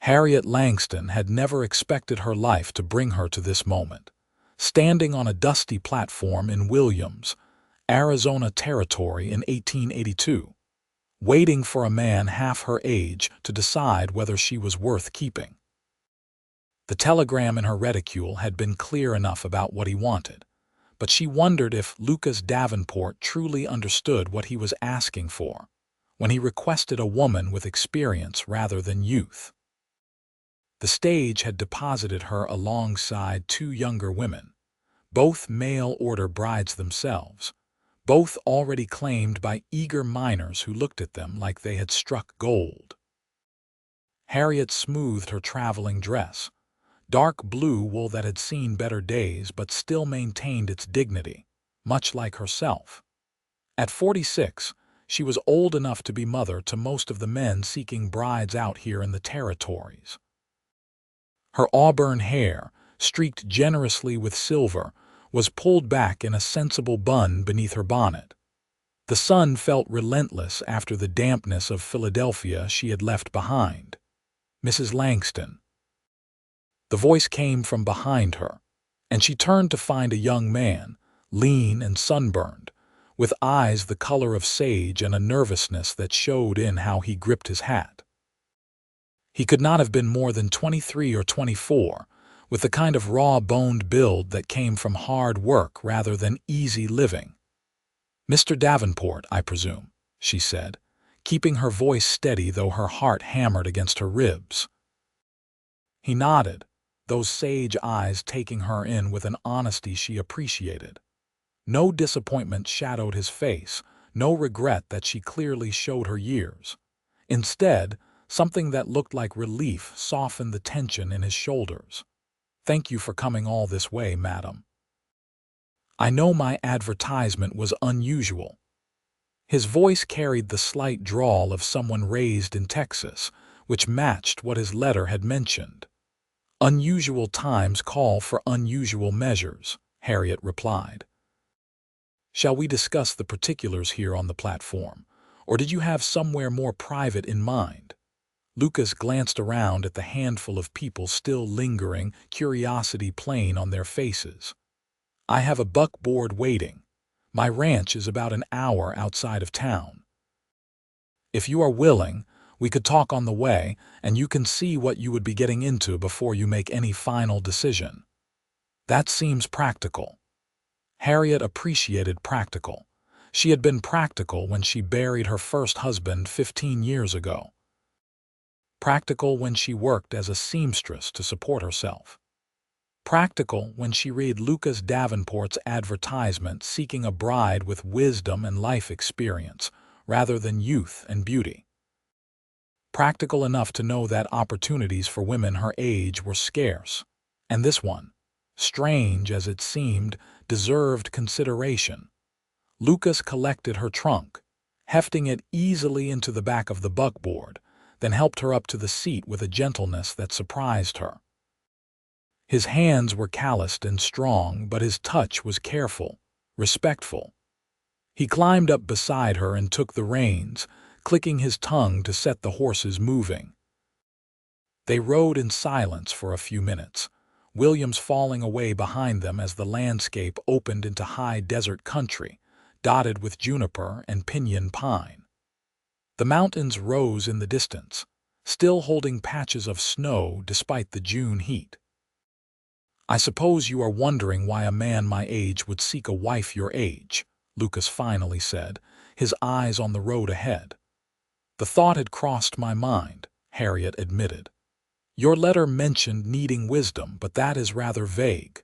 Harriet Langston had never expected her life to bring her to this moment. Standing on a dusty platform in Williams, Arizona Territory in 1882, waiting for a man half her age to decide whether she was worth keeping. The telegram in her reticule had been clear enough about what he wanted, but she wondered if Lucas Davenport truly understood what he was asking for when he requested a woman with experience rather than youth. The stage had deposited her alongside two younger women, both mail-order brides themselves, both already claimed by eager minors who looked at them like they had struck gold. Harriet smoothed her traveling dress, dark blue wool that had seen better days but still maintained its dignity, much like herself. At 46, she was old enough to be mother to most of the men seeking brides out here in the territories. Her auburn hair, streaked generously with silver, was pulled back in a sensible bun beneath her bonnet. The sun felt relentless after the dampness of Philadelphia she had left behind. "Mrs. Langston." The voice came from behind her, and she turned to find a young man, lean and sunburned, with eyes the color of sage and a nervousness that showed in how he gripped his hat. He could not have been more than 23 or 24, with the kind of raw-boned build that came from hard work rather than easy living. "Mr. Davenport, I presume," she said, keeping her voice steady though her heart hammered against her ribs. He nodded, those sage eyes taking her in with an honesty she appreciated. No disappointment shadowed his face, no regret that she clearly showed her years. Instead, something that looked like relief softened the tension in his shoulders. "Thank you for coming all this way, madam. I know my advertisement was unusual." His voice carried the slight drawl of someone raised in Texas, which matched what his letter had mentioned. "Unusual times call for unusual measures," Harriet replied. "Shall we discuss the particulars here on the platform, or did you have somewhere more private in mind?" Lucas glanced around at the handful of people still lingering, curiosity plain on their faces. "I have a buckboard waiting. My ranch is about an hour outside of town. If you are willing, we could talk on the way, and you can see what you would be getting into before you make any final decision." That seems practical. Harriet appreciated practical. She had been practical when she buried her first husband 15 years ago. Practical when she worked as a seamstress to support herself. Practical when she read Lucas Davenport's advertisement seeking a bride with wisdom and life experience rather than youth and beauty. Practical enough to know that opportunities for women her age were scarce, and this one, strange as it seemed, deserved consideration. Lucas collected her trunk, hefting it easily into the back of the buckboard, then helped her up to the seat with a gentleness that surprised her. His hands were calloused and strong, but his touch was careful, respectful. He climbed up beside her and took the reins, clicking his tongue to set the horses moving. They rode in silence for a few minutes, Williams falling away behind them as the landscape opened into high desert country, dotted with juniper and pinyon pine. The mountains rose in the distance, still holding patches of snow despite the June heat. "I suppose you are wondering why a man my age would seek a wife your age," Lucas finally said, his eyes on the road ahead. "The thought had crossed my mind," Harriet admitted. "Your letter mentioned needing wisdom, but that is rather vague."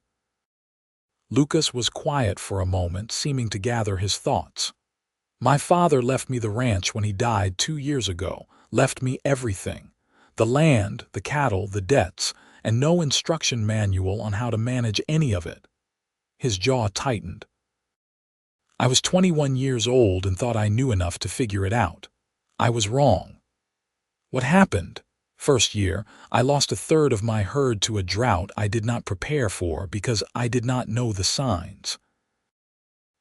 Lucas was quiet for a moment, seeming to gather his thoughts. "My father left me the ranch when he died 2 years ago, left me everything. The land, the cattle, the debts, and no instruction manual on how to manage any of it." His jaw tightened. "I was 21 years old and thought I knew enough to figure it out. I was wrong." "What happened?" "First year, I lost 1/3 of my herd to a drought I did not prepare for because I did not know the signs.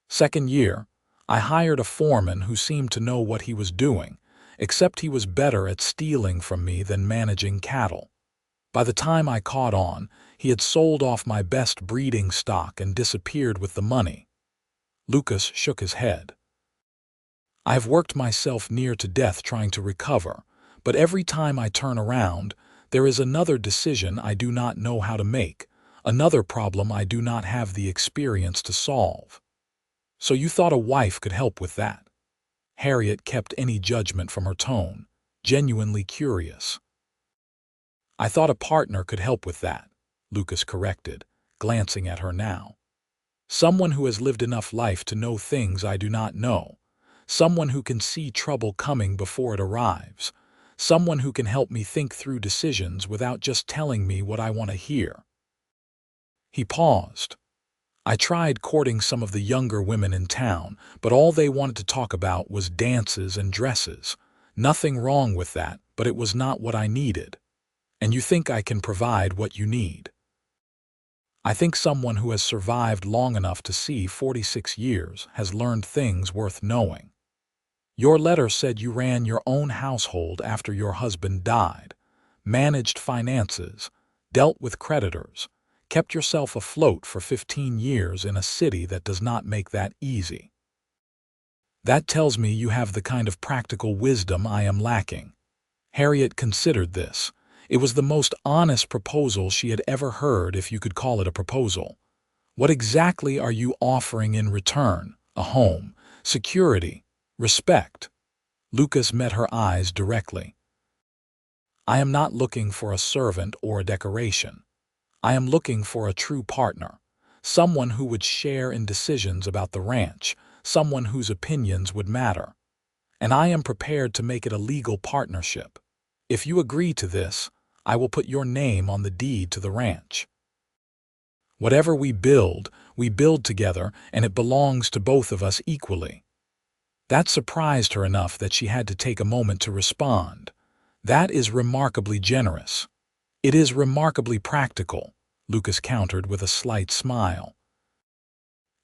Second year, I hired a foreman who seemed to know what he was doing, except he was better at stealing from me than managing cattle. By the time I caught on, he had sold off my best breeding stock and disappeared with the money. Lucas shook his head. I have worked myself near to death trying to recover, but every time I turn around, there is another decision I do not know how to make, another problem I do not have the experience to solve. So you thought a wife could help with that? Harriet kept any judgment from her tone, genuinely curious. I thought a partner could help with that, Lucas corrected, glancing at her now. Someone who has lived enough life to know things I do not know. Someone who can see trouble coming before it arrives. Someone who can help me think through decisions without just telling me what I want to hear. He paused. I tried courting some of the younger women in town, but all they wanted to talk about was dances and dresses. Nothing wrong with that, but it was not what I needed. And you think I can provide what you need? I think someone who has survived long enough to see 46 years has learned things worth knowing. Your letter said you ran your own household after your husband died, managed finances, dealt with creditors, kept yourself afloat for 15 years in a city that does not make that easy. That tells me you have the kind of practical wisdom I am lacking. Harriet considered this. It was the most honest proposal she had ever heard, if you could call it a proposal. What exactly are you offering in return? A home, security, respect? Lucas met her eyes directly. I am not looking for a servant or a decoration. I am looking for a true partner, someone who would share in decisions about the ranch, someone whose opinions would matter. And I am prepared to make it a legal partnership. If you agree to this, I will put your name on the deed to the ranch. Whatever we build together, and it belongs to both of us equally. That surprised her enough that she had to take a moment to respond. That is remarkably generous. It is remarkably practical, Lucas countered with a slight smile.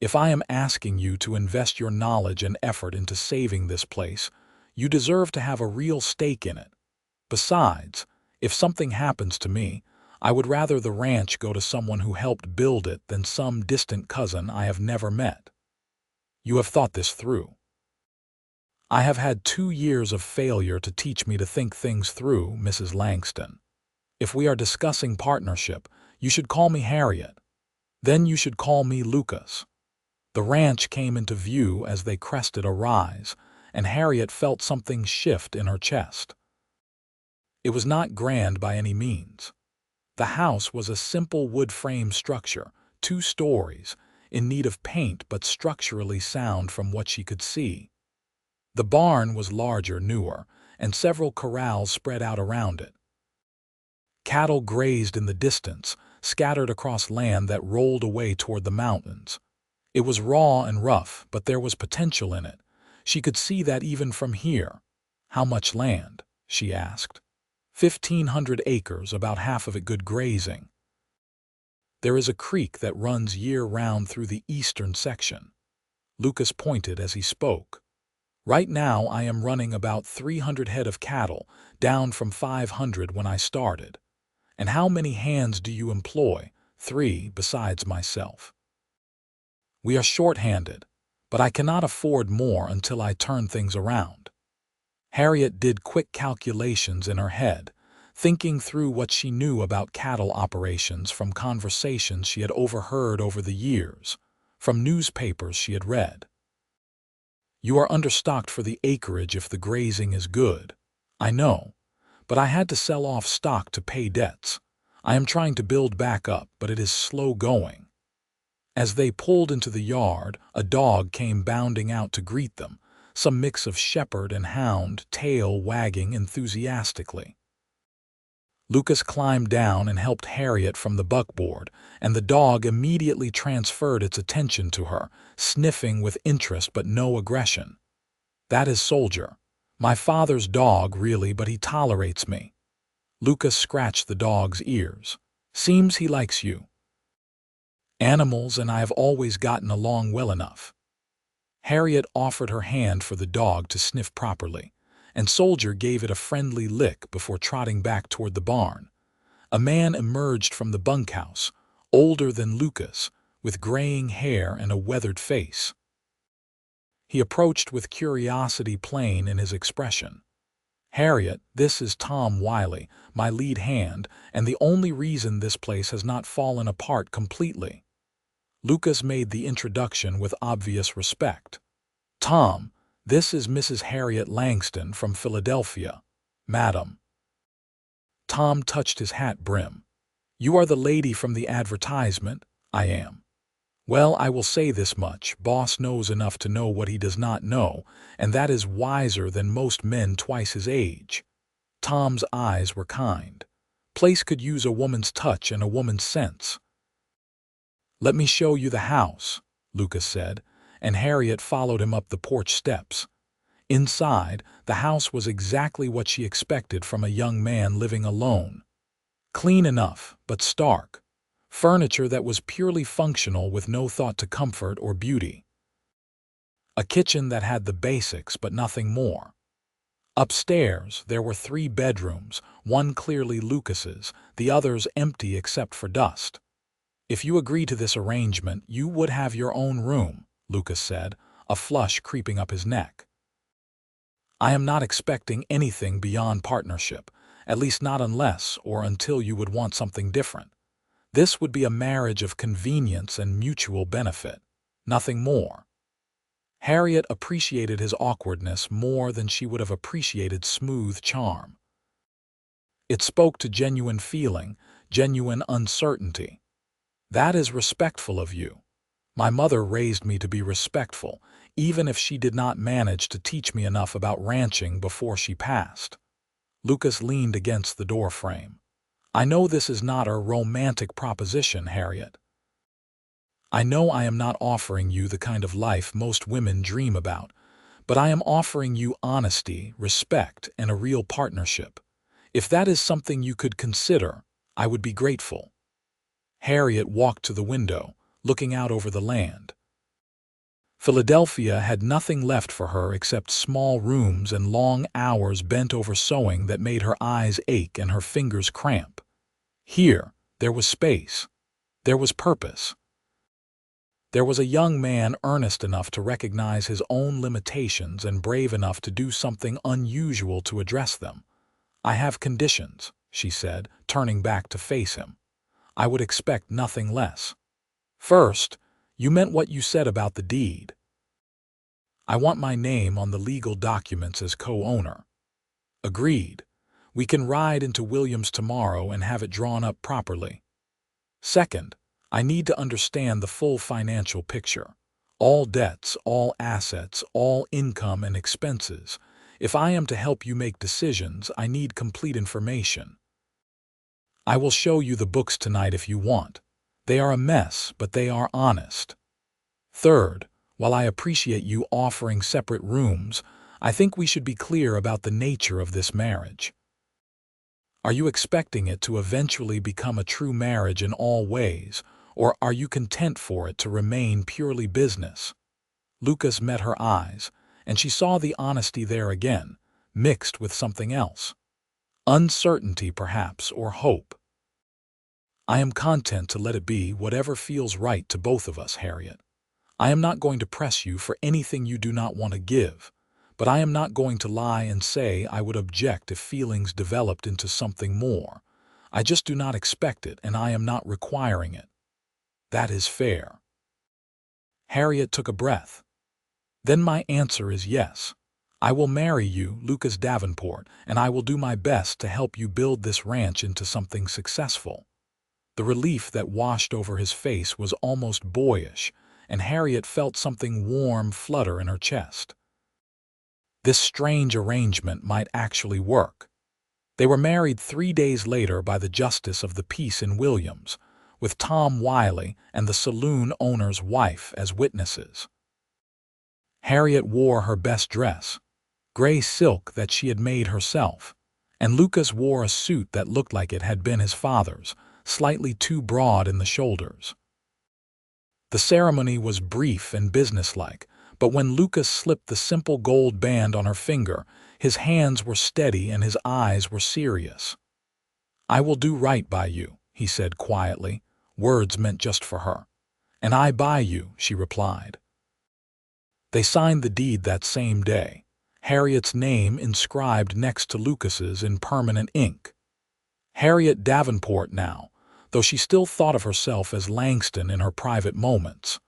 If I am asking you to invest your knowledge and effort into saving this place, you deserve to have a real stake in it. Besides, if something happens to me, I would rather the ranch go to someone who helped build it than some distant cousin I have never met. You have thought this through. I have had 2 years of failure to teach me to think things through, Mrs. Langston. If we are discussing partnership, you should call me Harriet. Then you should call me Lucas. The ranch came into view as they crested a rise, and Harriet felt something shift in her chest. It was not grand by any means. The house was a simple wood frame structure, 2 stories, in need of paint but structurally sound from what she could see. The barn was larger, newer, and several corrals spread out around it. Cattle grazed in the distance, scattered across land that rolled away toward the mountains. It was raw and rough, but there was potential in it. She could see that even from here. How much land? She asked. 1,500 acres, about half of it good grazing. There is a creek that runs year-round through the eastern section. Lucas pointed as he spoke. Right now I am running about 300 head of cattle, down from 500 when I started. And how many hands do you employ? 3, besides myself. We are short-handed, but I cannot afford more until I turn things around. Harriet did quick calculations in her head, thinking through what she knew about cattle operations from conversations she had overheard over the years, from newspapers she had read. You are understocked for the acreage if the grazing is good. I know, but I had to sell off stock to pay debts. I am trying to build back up, but it is slow going. As they pulled into the yard, a dog came bounding out to greet them, some mix of shepherd and hound, tail wagging enthusiastically. Lucas climbed down and helped Harriet from the buckboard, and the dog immediately transferred its attention to her, sniffing with interest but no aggression. That is Soldier. My father's dog, really, but he tolerates me. Lucas scratched the dog's ears. Seems he likes you. Animals and I have always gotten along well enough. Harriet offered her hand for the dog to sniff properly, and Soldier gave it a friendly lick before trotting back toward the barn. A man emerged from the bunkhouse, older than Lucas, with graying hair and a weathered face. He approached with curiosity plain in his expression. "Harriet, this is Tom Wiley, my lead hand, and the only reason this place has not fallen apart completely." Lucas made the introduction with obvious respect. "Tom, this is Mrs. Harriet Langston from Philadelphia, madam." Tom touched his hat brim. "You are the lady from the advertisement?" "I am." "Well, I will say this much. Boss knows enough to know what he does not know, and that is wiser than most men twice his age." Tom's eyes were kind. Place could use a woman's touch and a woman's sense. "Let me show you the house," Lucas said, and Harriet followed him up the porch steps. Inside, the house was exactly what she expected from a young man living alone. Clean enough, but stark. Furniture that was purely functional with no thought to comfort or beauty. A kitchen that had the basics but nothing more. Upstairs, there were 3 bedrooms, one clearly Lucas's, the others empty except for dust. "If you agree to this arrangement, you would have your own room," Lucas said, a flush creeping up his neck. "I am not expecting anything beyond partnership, at least not unless or until you would want something different. This would be a marriage of convenience and mutual benefit, nothing more." Harriet appreciated his awkwardness more than she would have appreciated smooth charm. It spoke to genuine feeling, genuine uncertainty. "That is respectful of you. My mother raised me to be respectful, even if she did not manage to teach me enough about ranching before she passed." Lucas leaned against the doorframe. "I know this is not a romantic proposition, Harriet. I know I am not offering you the kind of life most women dream about, but I am offering you honesty, respect, and a real partnership. If that is something you could consider, I would be grateful." Harriet walked to the window, looking out over the land. Philadelphia had nothing left for her except small rooms and long hours bent over sewing that made her eyes ache and her fingers cramp. Here, there was space. There was purpose. There was a young man earnest enough to recognize his own limitations and brave enough to do something unusual to address them. "I have conditions," she said, turning back to face him. "I would expect nothing less. First, you meant what you said about the deed. I want my name on the legal documents as co-owner." "Agreed. We can ride into Williams tomorrow and have it drawn up properly." "Second, I need to understand the full financial picture. All debts, all assets, all income and expenses. If I am to help you make decisions, I need complete information. I will show you the books tonight if you want. They are a mess, but they are honest. Third, while I appreciate you offering separate rooms, I think we should be clear about the nature of this marriage. Are you expecting it to eventually become a true marriage in all ways, or are you content for it to remain purely business?" Lucas met her eyes, and she saw the honesty there again, mixed with something else. Uncertainty, perhaps, or hope. "I am content to let it be whatever feels right to both of us, Harriet. I am not going to press you for anything you do not want to give, but I am not going to lie and say I would object if feelings developed into something more. I just do not expect it, and I am not requiring it. That is fair." Harriet took a breath. "Then my answer is yes. I will marry you, Lucas Davenport, and I will do my best to help you build this ranch into something successful." The relief that washed over his face was almost boyish, and Harriet felt something warm flutter in her chest. This strange arrangement might actually work. They were married 3 days later by the Justice of the Peace in Williams, with Tom Wiley and the saloon owner's wife as witnesses. Harriet wore her best dress, gray silk that she had made herself, and Lucas wore a suit that looked like it had been his father's, slightly too broad in the shoulders. The ceremony was brief and businesslike, but when Lucas slipped the simple gold band on her finger, His hands were steady and his eyes were serious. "I will do right by you," he said quietly, words meant just for her. "And I by you," she replied. They signed the deed that same day, Harriet's name inscribed next to Lucas's in permanent ink. Harriet Davenport now, though she still thought of herself as Langston in her private moments.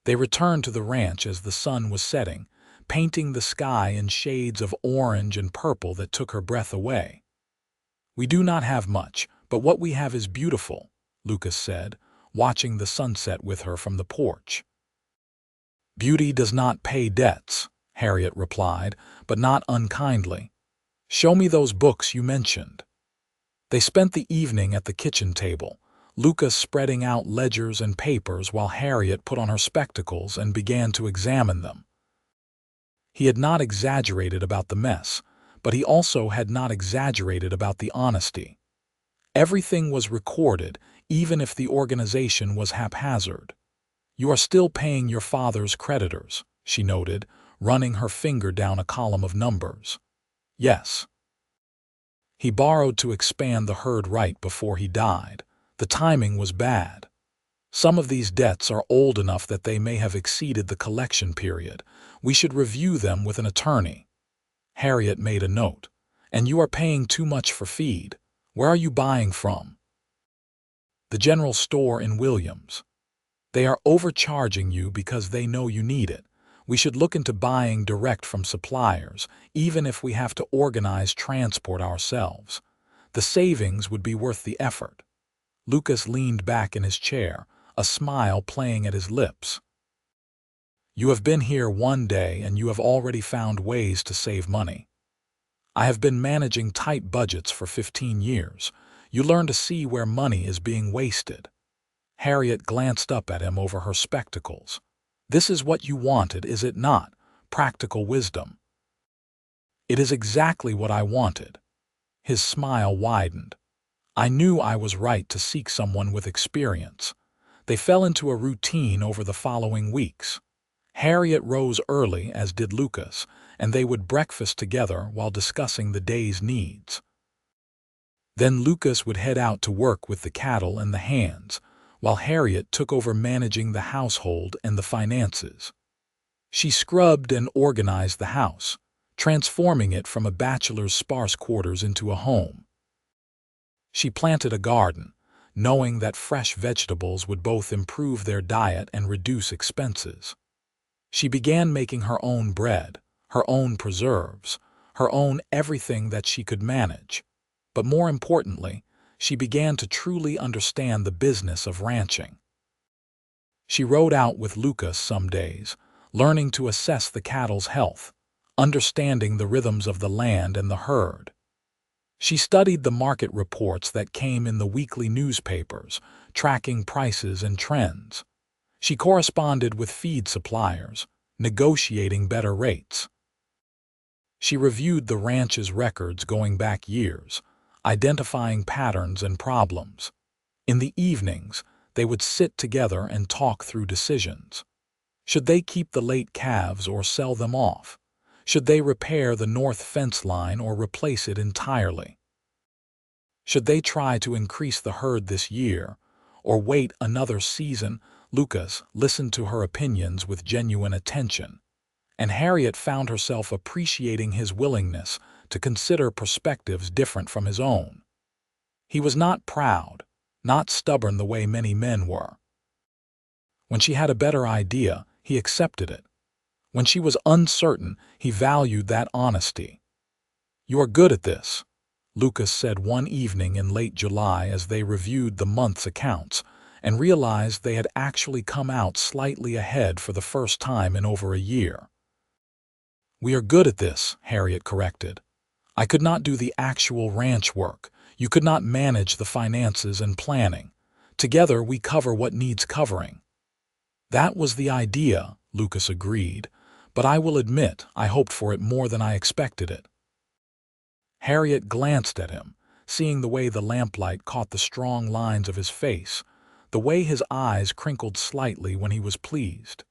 They returned to the ranch as the sun was setting, painting the sky in shades of orange and purple that took her breath away. "We do not have much, but what we have is beautiful," Lucas said, watching the sunset with her from the porch. "Beauty does not pay debts," Harriet replied, but not unkindly. "Show me those books you mentioned." They spent the evening at the kitchen table, Lucas spreading out ledgers and papers while Harriet put on her spectacles and began to examine them. He had not exaggerated about the mess, but he also had not exaggerated about the honesty. Everything was recorded, even if the organization was haphazard. "You are still paying your father's creditors," she noted, running her finger down a column of numbers. "Yes." He borrowed to expand the herd right before he died. The timing was bad. "Some of these debts are old enough that they may have exceeded the collection period. We should review them with an attorney." Harriet made a note. "And you are paying too much for feed. Where are you buying from?" "The general store in Williams." "They are overcharging you because they know you need it. We should look into buying direct from suppliers, even if we have to organize transport ourselves. The savings would be worth the effort." Lucas leaned back in his chair, a smile playing at his lips. "You have been here one day and you have already found ways to save money. I have been managing tight budgets for 15 years. You learn to see where money is being wasted." Harriet glanced up at him over her spectacles. "This is what you wanted, is it not? Practical wisdom." "It is exactly what I wanted." His smile widened. "I knew I was right to seek someone with experience." They fell into a routine over the following weeks. Harriet rose early, as did Lucas, and they would breakfast together while discussing the day's needs. Then Lucas would head out to work with the cattle and the hands, while Harriet took over managing the household and the finances. She scrubbed and organized the house, transforming it from a bachelor's sparse quarters into a home. She planted a garden, knowing that fresh vegetables would both improve their diet and reduce expenses. She began making her own bread, her own preserves, her own everything that she could manage. But more importantly, she began to truly understand the business of ranching. She rode out with Lucas some days, learning to assess the cattle's health, understanding the rhythms of the land and the herd. She studied the market reports that came in the weekly newspapers, tracking prices and trends. She corresponded with feed suppliers, negotiating better rates. She reviewed the ranch's records going back years, identifying patterns and problems. In the evenings, they would sit together and talk through decisions. Should they keep the late calves or sell them off? Should they repair the north fence line or replace it entirely? Should they try to increase the herd this year or wait another season? Lucas listened to her opinions with genuine attention, and Harriet found herself appreciating his willingness to consider perspectives different from his own. He was not proud, not stubborn the way many men were. When she had a better idea, he accepted it. When she was uncertain, he valued that honesty. "You are good at this," Lucas said one evening in late July as they reviewed the month's accounts and realized they had actually come out slightly ahead for the first time in over a year. "We are good at this," Harriet corrected. "I could not do the actual ranch work. You could not manage the finances and planning. Together we cover what needs covering." "That was the idea," Lucas agreed, "but I will admit I hoped for it more than I expected it." Harriet glanced at him, seeing the way the lamplight caught the strong lines of his face, the way his eyes crinkled slightly when he was pleased.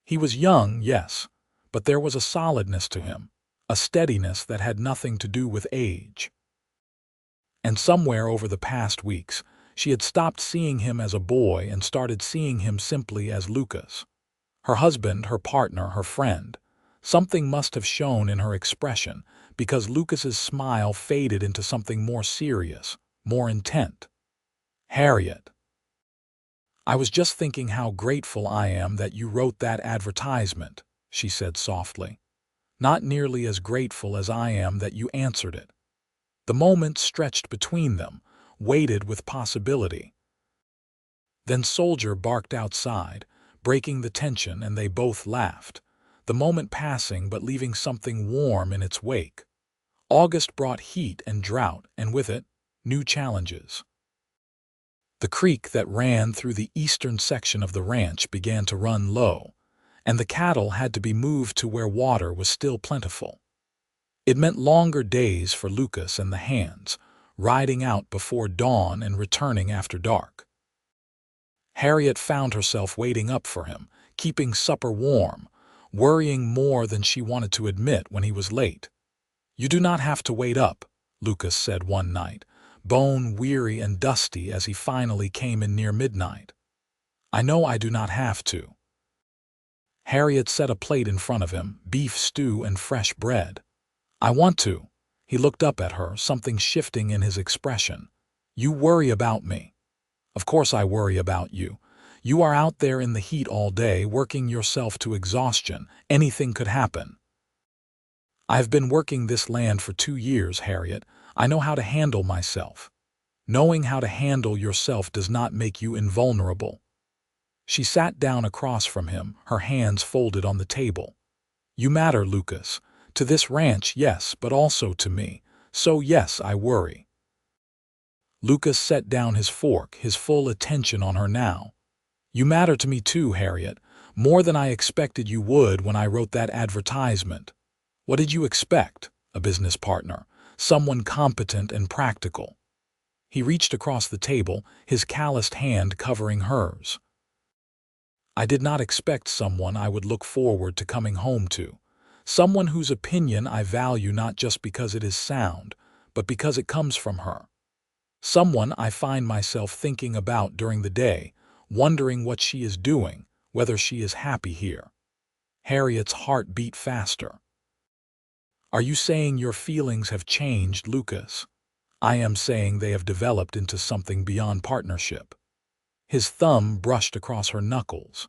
He was young, yes, but there was a solidness to him, a steadiness that had nothing to do with age. And somewhere over the past weeks, she had stopped seeing him as a boy and started seeing him simply as Lucas. Her husband, her partner, her friend. Something must have shown in her expression, because Lucas's smile faded into something more serious, more intent. "Harriet, I was just thinking how grateful I am that you wrote that advertisement," she said softly. "Not nearly as grateful as I am that you answered it." The moment stretched between them, weighted with possibility. Then Soldier barked outside, breaking the tension, and they both laughed, the moment passing but leaving something warm in its wake. August brought heat and drought, and with it, new challenges. The creek that ran through the eastern section of the ranch began to run low, and the cattle had to be moved to where water was still plentiful. It meant longer days for Lucas and the hands, riding out before dawn and returning after dark. Harriet found herself waiting up for him, keeping supper warm, worrying more than she wanted to admit when he was late. "You do not have to wait up," Lucas said one night, bone-weary and dusty as he finally came in near midnight. "I know I do not have to." Harriet set a plate in front of him, beef stew and fresh bread. "I want to." He looked up at her, something shifting in his expression. "You worry about me." "Of course I worry about you. You are out there in the heat all day, working yourself to exhaustion. Anything could happen." "I have been working this land for 2 years, Harriet. I know how to handle myself." "Knowing how to handle yourself does not make you invulnerable." She sat down across from him, her hands folded on the table. "You matter, Lucas. To this ranch, yes, but also to me. So yes, I worry." Lucas set down his fork, his full attention on her now. "You matter to me too, Harriet, more than I expected you would when I wrote that advertisement." "What did you expect?" "A business partner, someone competent and practical." He reached across the table, his calloused hand covering hers. "I did not expect someone I would look forward to coming home to. Someone whose opinion I value not just because it is sound, but because it comes from her. Someone I find myself thinking about during the day, wondering what she is doing, whether she is happy here." Harriet's heart beat faster. "Are you saying your feelings have changed, Lucas?" "I am saying they have developed into something beyond partnership." His thumb brushed across her knuckles.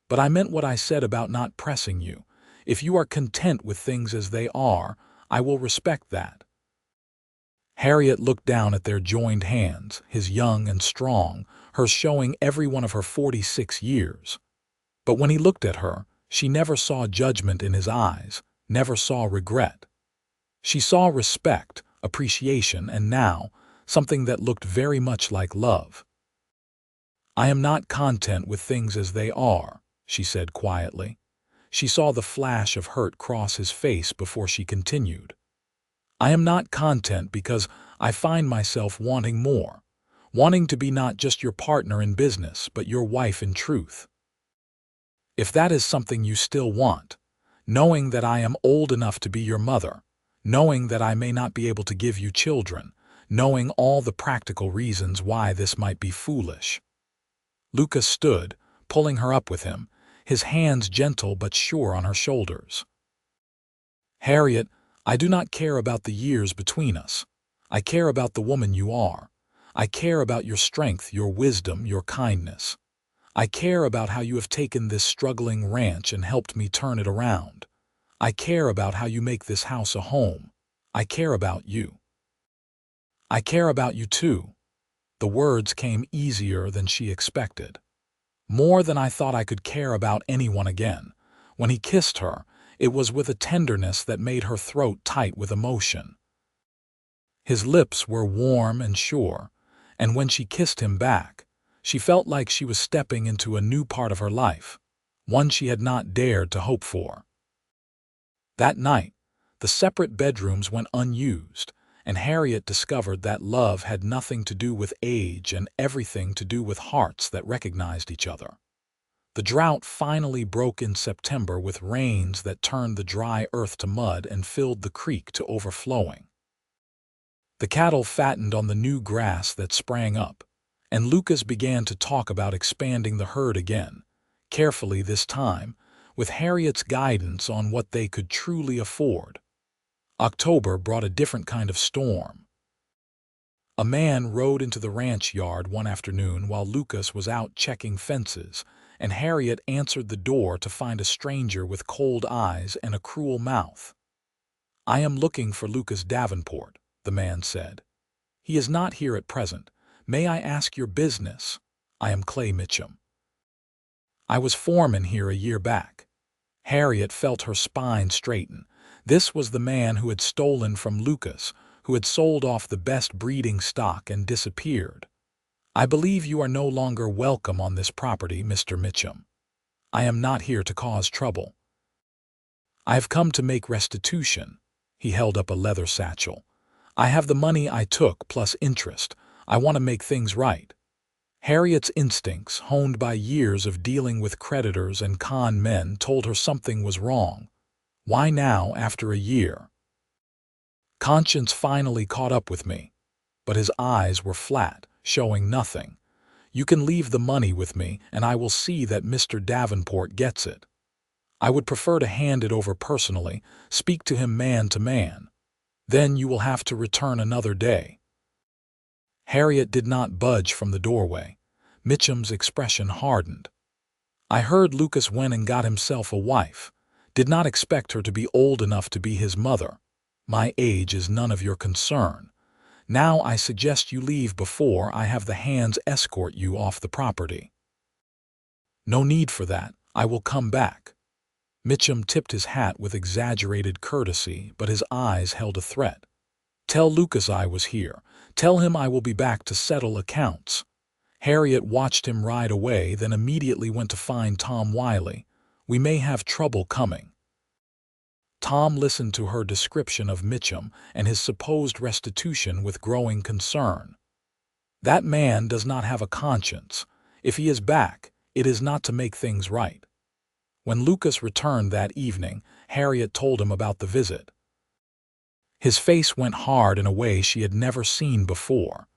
"But I meant what I said about not pressing you. If you are content with things as they are, I will respect that." Harriet looked down at their joined hands, his young and strong, hers showing every one of her 46 years. But when he looked at her, she never saw judgment in his eyes, never saw regret. She saw respect, appreciation, and now, something that looked very much like love. "I am not content with things as they are," she said quietly. She saw the flash of hurt cross his face before she continued. "I am not content because I find myself wanting more, wanting to be not just your partner in business, but your wife in truth. If that is something you still want, knowing that I am old enough to be your mother, knowing that I may not be able to give you children, knowing all the practical reasons why this might be foolish." Lucas stood, pulling her up with him, his hands gentle but sure on her shoulders. "Harriet, I do not care about the years between us. I care about the woman you are. I care about your strength, your wisdom, your kindness. I care about how you have taken this struggling ranch and helped me turn it around. I care about how you make this house a home. I care about you." "I care about you too." The words came easier than she expected. "More than I thought I could care about anyone again." When he kissed her, it was with a tenderness that made her throat tight with emotion. His lips were warm and sure, and when she kissed him back, she felt like she was stepping into a new part of her life, one she had not dared to hope for. That night, the separate bedrooms went unused, and Harriet discovered that love had nothing to do with age and everything to do with hearts that recognized each other. The drought finally broke in September with rains that turned the dry earth to mud and filled the creek to overflowing. The cattle fattened on the new grass that sprang up, and Lucas began to talk about expanding the herd again, carefully this time, with Harriet's guidance on what they could truly afford. October brought a different kind of storm. A man rode into the ranch yard one afternoon while Lucas was out checking fences, and Harriet answered the door to find a stranger with cold eyes and a cruel mouth. "I am looking for Lucas Davenport," the man said. "He is not here at present. May I ask your business?" "I am Clay Mitchum. I was foreman here a year back." Harriet felt her spine straighten. This was the man who had stolen from Lucas, who had sold off the best breeding stock and disappeared. "I believe you are no longer welcome on this property, Mr. Mitchum. I am not here to cause trouble. I have come to make restitution." He held up a leather satchel. "I have the money I took plus interest. I want to make things right." Harriet's instincts, honed by years of dealing with creditors and con men, told her something was wrong. Why now, after a year? Conscience finally caught up with me. But his eyes were flat, showing nothing. "You can leave the money with me, and I will see that Mr. Davenport gets it. I would prefer to hand it over personally, speak to him man to man. Then you will have to return another day." Harriet did not budge from the doorway. Mitchum's expression hardened. "I heard Lucas went and got himself a wife. Did not expect her to be old enough to be his mother. My age is none of your concern. Now I suggest you leave before I have the hands escort you off the property." "No need for that. I will come back." Mitchum tipped his hat with exaggerated courtesy, but his eyes held a threat. "Tell Lucas I was here. Tell him I will be back to settle accounts." Harriet watched him ride away, then immediately went to find Tom Wiley. "We may have trouble coming." Tom listened to her description of Mitchum and his supposed restitution with growing concern. "That man does not have a conscience. If he is back, it is not to make things right." When Lucas returned that evening, Harriet told him about the visit. His face went hard in a way she had never seen before.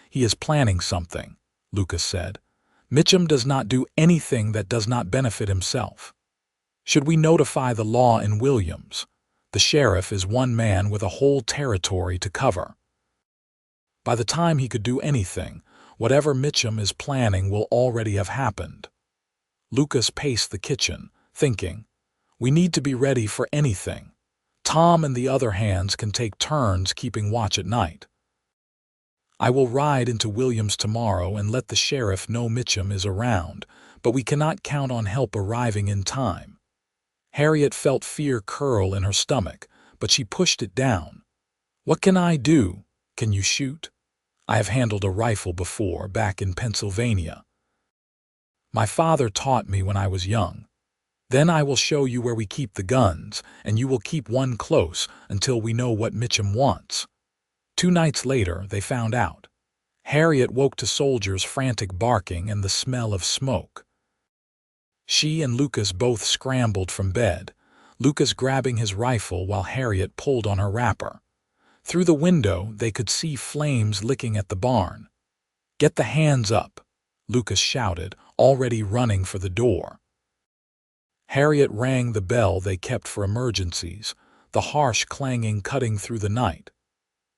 "He is planning something," Lucas said. "Mitchum does not do anything that does not benefit himself. Should we notify the law in Williams? The sheriff is one man with a whole territory to cover. By the time he could do anything, whatever Mitchum is planning will already have happened." Lucas paced the kitchen, thinking, "We need to be ready for anything. Tom and the other hands can take turns keeping watch at night. I will ride into Williams tomorrow and let the sheriff know Mitchum is around, but we cannot count on help arriving in time." Harriet felt fear curl in her stomach, but she pushed it down. "What can I do? Can you shoot? I have handled a rifle before, back in Pennsylvania. My father taught me when I was young. Then I will show you where we keep the guns, and you will keep one close until we know what Mitchum wants." 2 nights later, they found out. Harriet woke to soldiers' frantic barking and the smell of smoke. She and Lucas both scrambled from bed, Lucas grabbing his rifle while Harriet pulled on her wrapper. Through the window, they could see flames licking at the barn. "Get the hands up," Lucas shouted, already running for the door. Harriet rang the bell they kept for emergencies, the harsh clanging cutting through the night.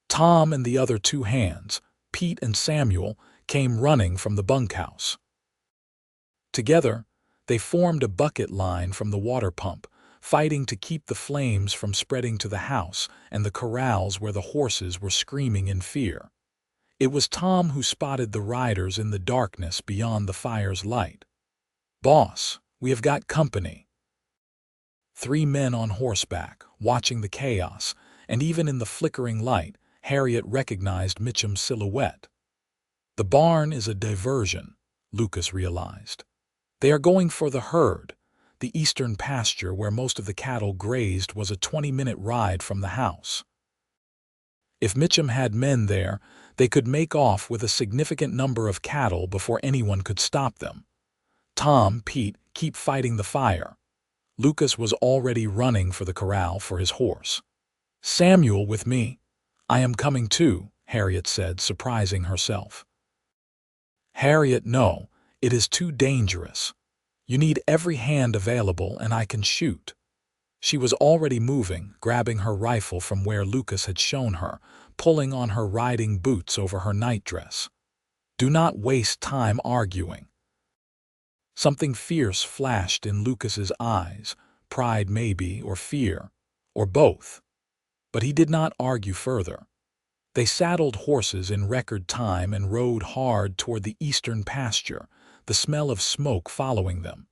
Tom and the other 2 hands, Pete and Samuel, came running from the bunkhouse. Together, they formed a bucket line from the water pump, fighting to keep the flames from spreading to the house and the corrals where the horses were screaming in fear. It was Tom who spotted the riders in the darkness beyond the fire's light. "Boss, we have got company." 3 men on horseback, watching the chaos, and even in the flickering light, Harriet recognized Mitchum's silhouette. "The barn is a diversion," Lucas realized. "They are going for the herd." The eastern pasture where most of the cattle grazed was a 20-minute ride from the house. If Mitchum had men there, they could make off with a significant number of cattle before anyone could stop them. Tom, Pete, keep fighting the fire." Lucas was already running for the corral for his horse. "Samuel with me." "I am coming too," Harriet said, surprising herself. "Harriet, no, it is too dangerous. You need every hand available and I can shoot." She was already moving, grabbing her rifle from where Lucas had shown her, pulling on her riding boots over her nightdress. "Do not waste time arguing." Something fierce flashed in Lucas's eyes, pride maybe, or fear, or both. But he did not argue further. They saddled horses in record time and rode hard toward the eastern pasture, the smell of smoke following them.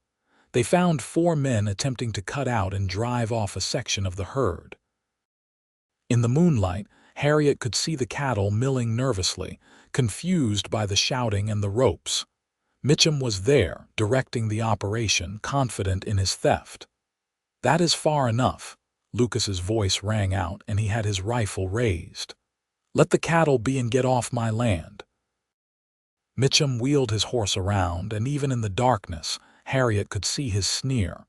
They found 4 men attempting to cut out and drive off a section of the herd. In the moonlight, Harriet could see the cattle milling nervously, confused by the shouting and the ropes. Mitchum was there, directing the operation, confident in his theft. "That is far enough." Lucas's voice rang out, and he had his rifle raised. "Let the cattle be and get off my land." Mitchum wheeled his horse around, and even in the darkness, Harriet could see his sneer.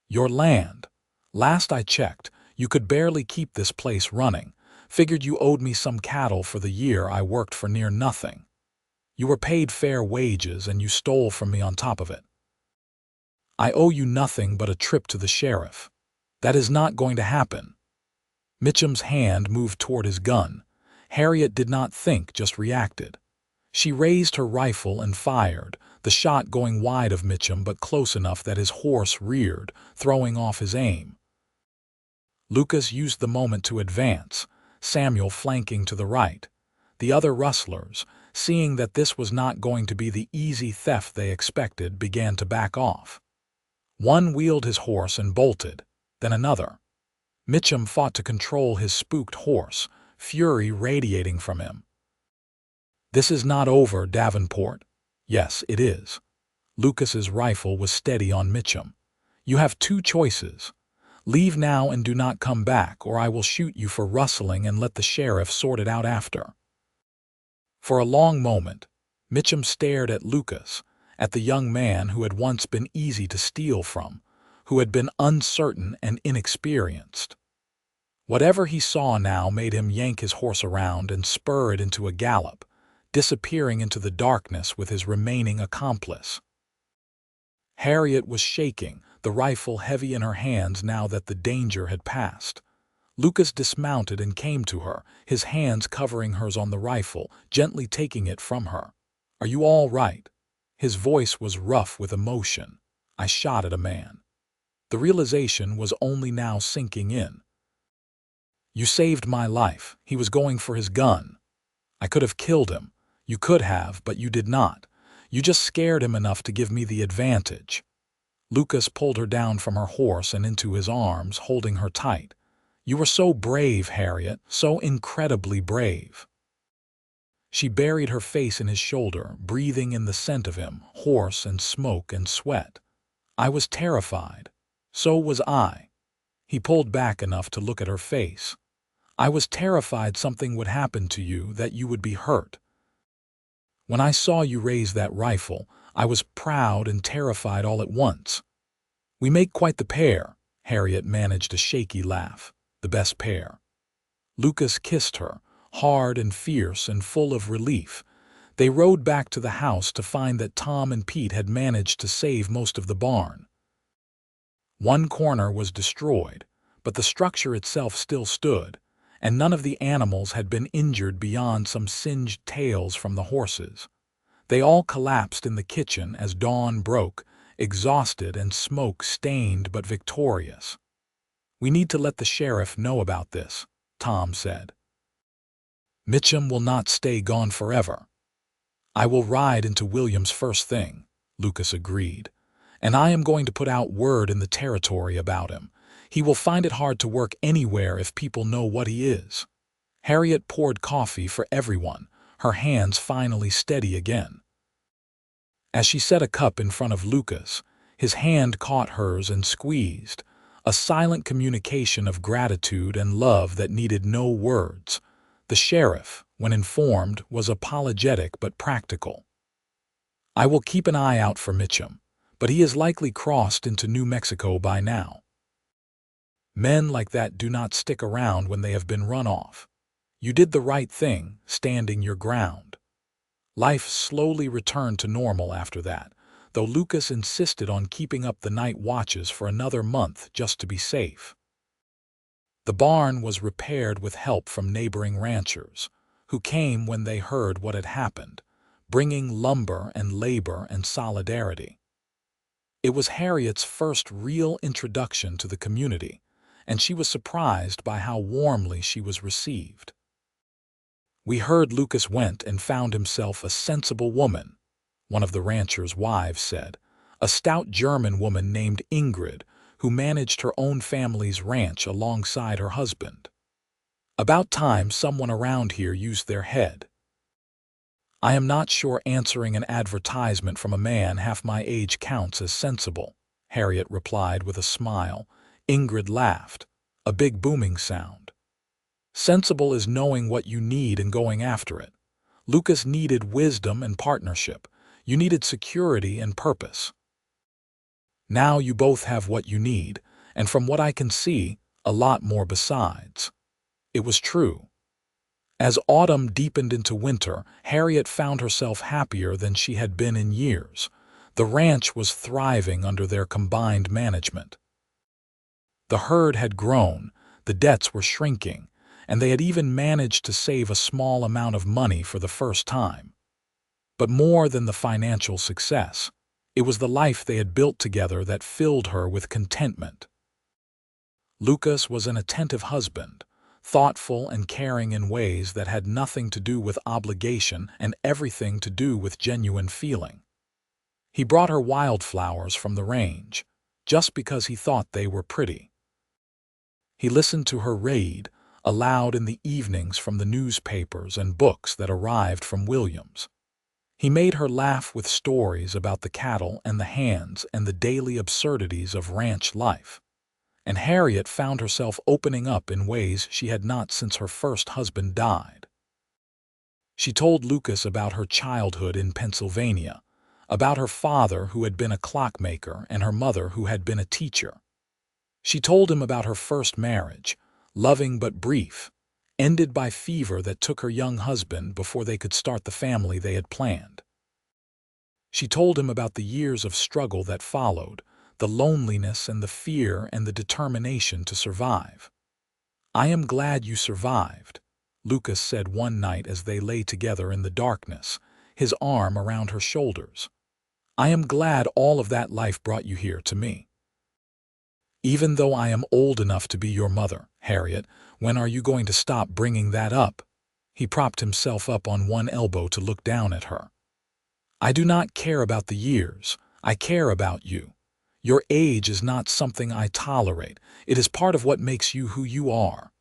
"Your land. Last I checked, you could barely keep this place running. Figured you owed me some cattle for the year I worked for near nothing. You were paid fair wages and you stole from me on top of it. I owe you nothing but a trip to the sheriff. That is not going to happen." Mitchum's hand moved toward his gun. Harriet did not think, just reacted. She raised her rifle and fired, the shot going wide of Mitchum but close enough that his horse reared, throwing off his aim. Lucas used the moment to advance, Samuel flanking to the right. The other rustlers, seeing that this was not going to be the easy theft they expected, began to back off. One wheeled his horse and bolted, then another. Mitchum fought to control his spooked horse, fury radiating from him. "This is not over, Davenport." "Yes, it is." Lucas's rifle was steady on Mitchum. "You have 2 choices. Leave now and do not come back, or I will shoot you for rustling and let the sheriff sort it out after." For a long moment, Mitchum stared at Lucas, at the young man who had once been easy to steal from, who had been uncertain and inexperienced. Whatever he saw now made him yank his horse around and spur it into a gallop, disappearing into the darkness with his remaining accomplice. Harriet was shaking, the rifle heavy in her hands now that the danger had passed. Lucas dismounted and came to her, his hands covering hers on the rifle, gently taking it from her. "Are you all right?" His voice was rough with emotion. "I shot at a man." The realization was only now sinking in. "You saved my life. He was going for his gun. I could have killed him. You could have, but you did not. You just scared him enough to give me the advantage." Lucas pulled her down from her horse and into his arms, holding her tight. "You were so brave, Harriet, so incredibly brave." She buried her face in his shoulder, breathing in the scent of him, horse and smoke and sweat. "I was terrified. So was I." He pulled back enough to look at her face. "I was terrified something would happen to you, that you would be hurt. When I saw you raise that rifle, I was proud and terrified all at once. We make quite the pair." Harriet managed a shaky laugh. "The best pair." Lucas kissed her, hard and fierce and full of relief. They rode back to the house to find that Tom and Pete had managed to save most of the barn. One corner was destroyed, but the structure itself still stood, and none of the animals had been injured beyond some singed tails from the horses. They all collapsed in the kitchen as dawn broke, exhausted and smoke-stained but victorious. "We need to let the sheriff know about this," Tom said. "Mitchum will not stay gone forever." "I will ride into Williams first thing," Lucas agreed. "And I am going to put out word in the territory about him. He will find it hard to work anywhere if people know what he is." Harriet poured coffee for everyone, her hands finally steady again. As she set a cup in front of Lucas, his hand caught hers and squeezed, a silent communication of gratitude and love that needed no words. The sheriff, when informed, was apologetic but practical. "I will keep an eye out for Mitchum. but he has likely crossed into New Mexico by now. Men like that do not stick around when they have been run off. You did the right thing, standing your ground. Life slowly returned to normal after that, though Lucas insisted on keeping up the night watches for another month just to be safe. The barn was repaired with help from neighboring ranchers, who came when they heard what had happened, bringing lumber and labor and solidarity. It was Harriet's first real introduction to the community, and she was surprised by how warmly she was received. "We heard Lucas went and found himself a sensible woman," one of the ranchers' wives said, a stout German woman named Ingrid, who managed her own family's ranch alongside her husband. "About time someone around here used their head." "I am not sure answering an advertisement from a man half my age counts as sensible," Harriet replied with a smile. Ingrid laughed, a big booming sound. "Sensible is knowing what you need and going after it. Lucas needed wisdom and partnership. You needed security and purpose. Now you both have what you need, and from what I can see, a lot more besides." It was true. As autumn deepened into winter, Harriet found herself happier than she had been in years. The ranch was thriving under their combined management. The herd had grown, the debts were shrinking, and they had even managed to save a small amount of money for the first time. But more than the financial success, it was the life they had built together that filled her with contentment. Lucas was an attentive husband, thoughtful and caring in ways that had nothing to do with obligation and everything to do with genuine feeling. He brought her wildflowers from the range, just because he thought they were pretty. He listened to her read aloud in the evenings from the newspapers and books that arrived from Williams. He made her laugh with stories about the cattle and the hands and the daily absurdities of ranch life. And Harriet found herself opening up in ways she had not since her first husband died. She told Lucas about her childhood in Pennsylvania, about her father who had been a clockmaker and her mother who had been a teacher. She told him about her first marriage, loving but brief, ended by fever that took her young husband before they could start the family they had planned. She told him about the years of struggle that followed, the loneliness and the fear and the determination to survive. "I am glad you survived," Lucas said one night as they lay together in the darkness, his arm around her shoulders. "I am glad all of that life brought you here to me." "Even though I am old enough to be your mother, Harriet, when are you going to stop bringing that up?" He propped himself up on one elbow to look down at her. "I do not care about the years. I care about you. Your age is not something I tolerate. It is part of what makes you who you are.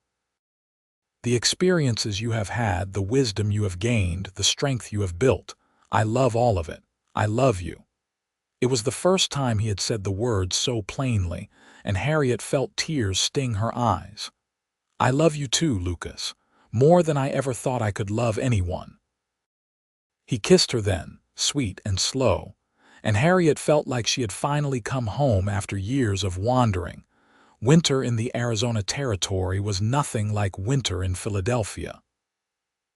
The experiences you have had, the wisdom you have gained, the strength you have built. I love all of it. I love you." It was the first time he had said the words so plainly, and Harriet felt tears sting her eyes. "I love you too, Lucas, more than I ever thought I could love anyone." He kissed her then, sweet and slow, and Harriet felt like she had finally come home after years of wandering. Winter in the Arizona Territory was nothing like winter in Philadelphia.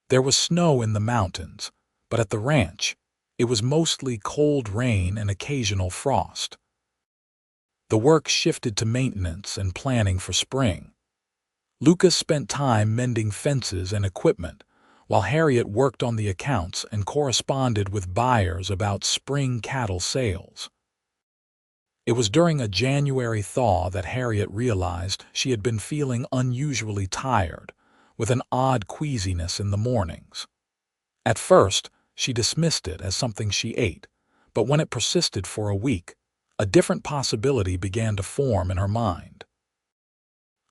There was snow in the mountains, but at the ranch, it was mostly cold rain and occasional frost. The work shifted to maintenance and planning for spring. Lucas spent time mending fences and equipment, while Harriet worked on the accounts and corresponded with buyers about spring cattle sales. It was during a January thaw that Harriet realized she had been feeling unusually tired, with an odd queasiness in the mornings. At first, she dismissed it as something she ate, but when it persisted for a week, a different possibility began to form in her mind.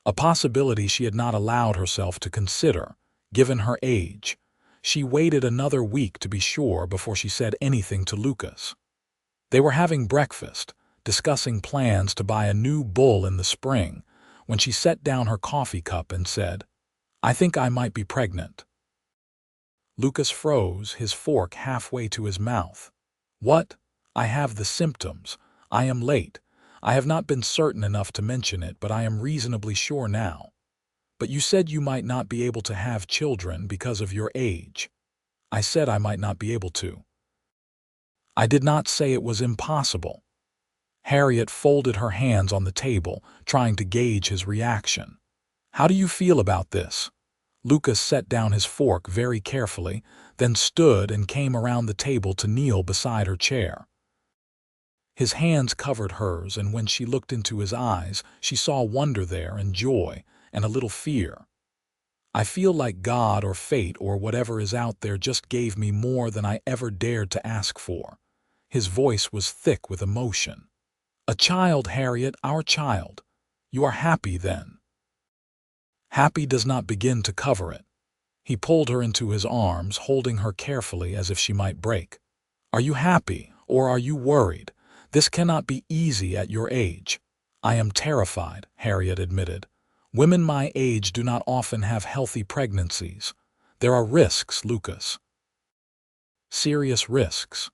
A possibility she had not allowed herself to consider, given her age. She waited another week to be sure before she said anything to Lucas. They were having breakfast, discussing plans to buy a new bull in the spring, when she set down her coffee cup and said, "I think I might be pregnant." Lucas froze, his fork halfway to his mouth. "What? I have the symptoms. I am late. I have not been certain enough to mention it, but I am reasonably sure now. But you said you might not be able to have children because of your age. I said I might not be able to. I did not say it was impossible. Harriet folded her hands on the table, trying to gauge his reaction. How do you feel about this? Lucas set down his fork very carefully, then stood and came around the table to kneel beside her chair. His hands covered hers, and when she looked into his eyes, she saw wonder there and joy and a little fear. I feel like God or fate or whatever is out there just gave me more than I ever dared to ask for. His voice was thick with emotion. A child, Harriet, our child. You are happy then. Happy does not begin to cover it. He pulled her into his arms, holding her carefully as if she might break. Are you happy, or are you worried? This cannot be easy at your age. I am terrified, Harriet admitted. Women my age do not often have healthy pregnancies. There are risks, Lucas. Serious risks.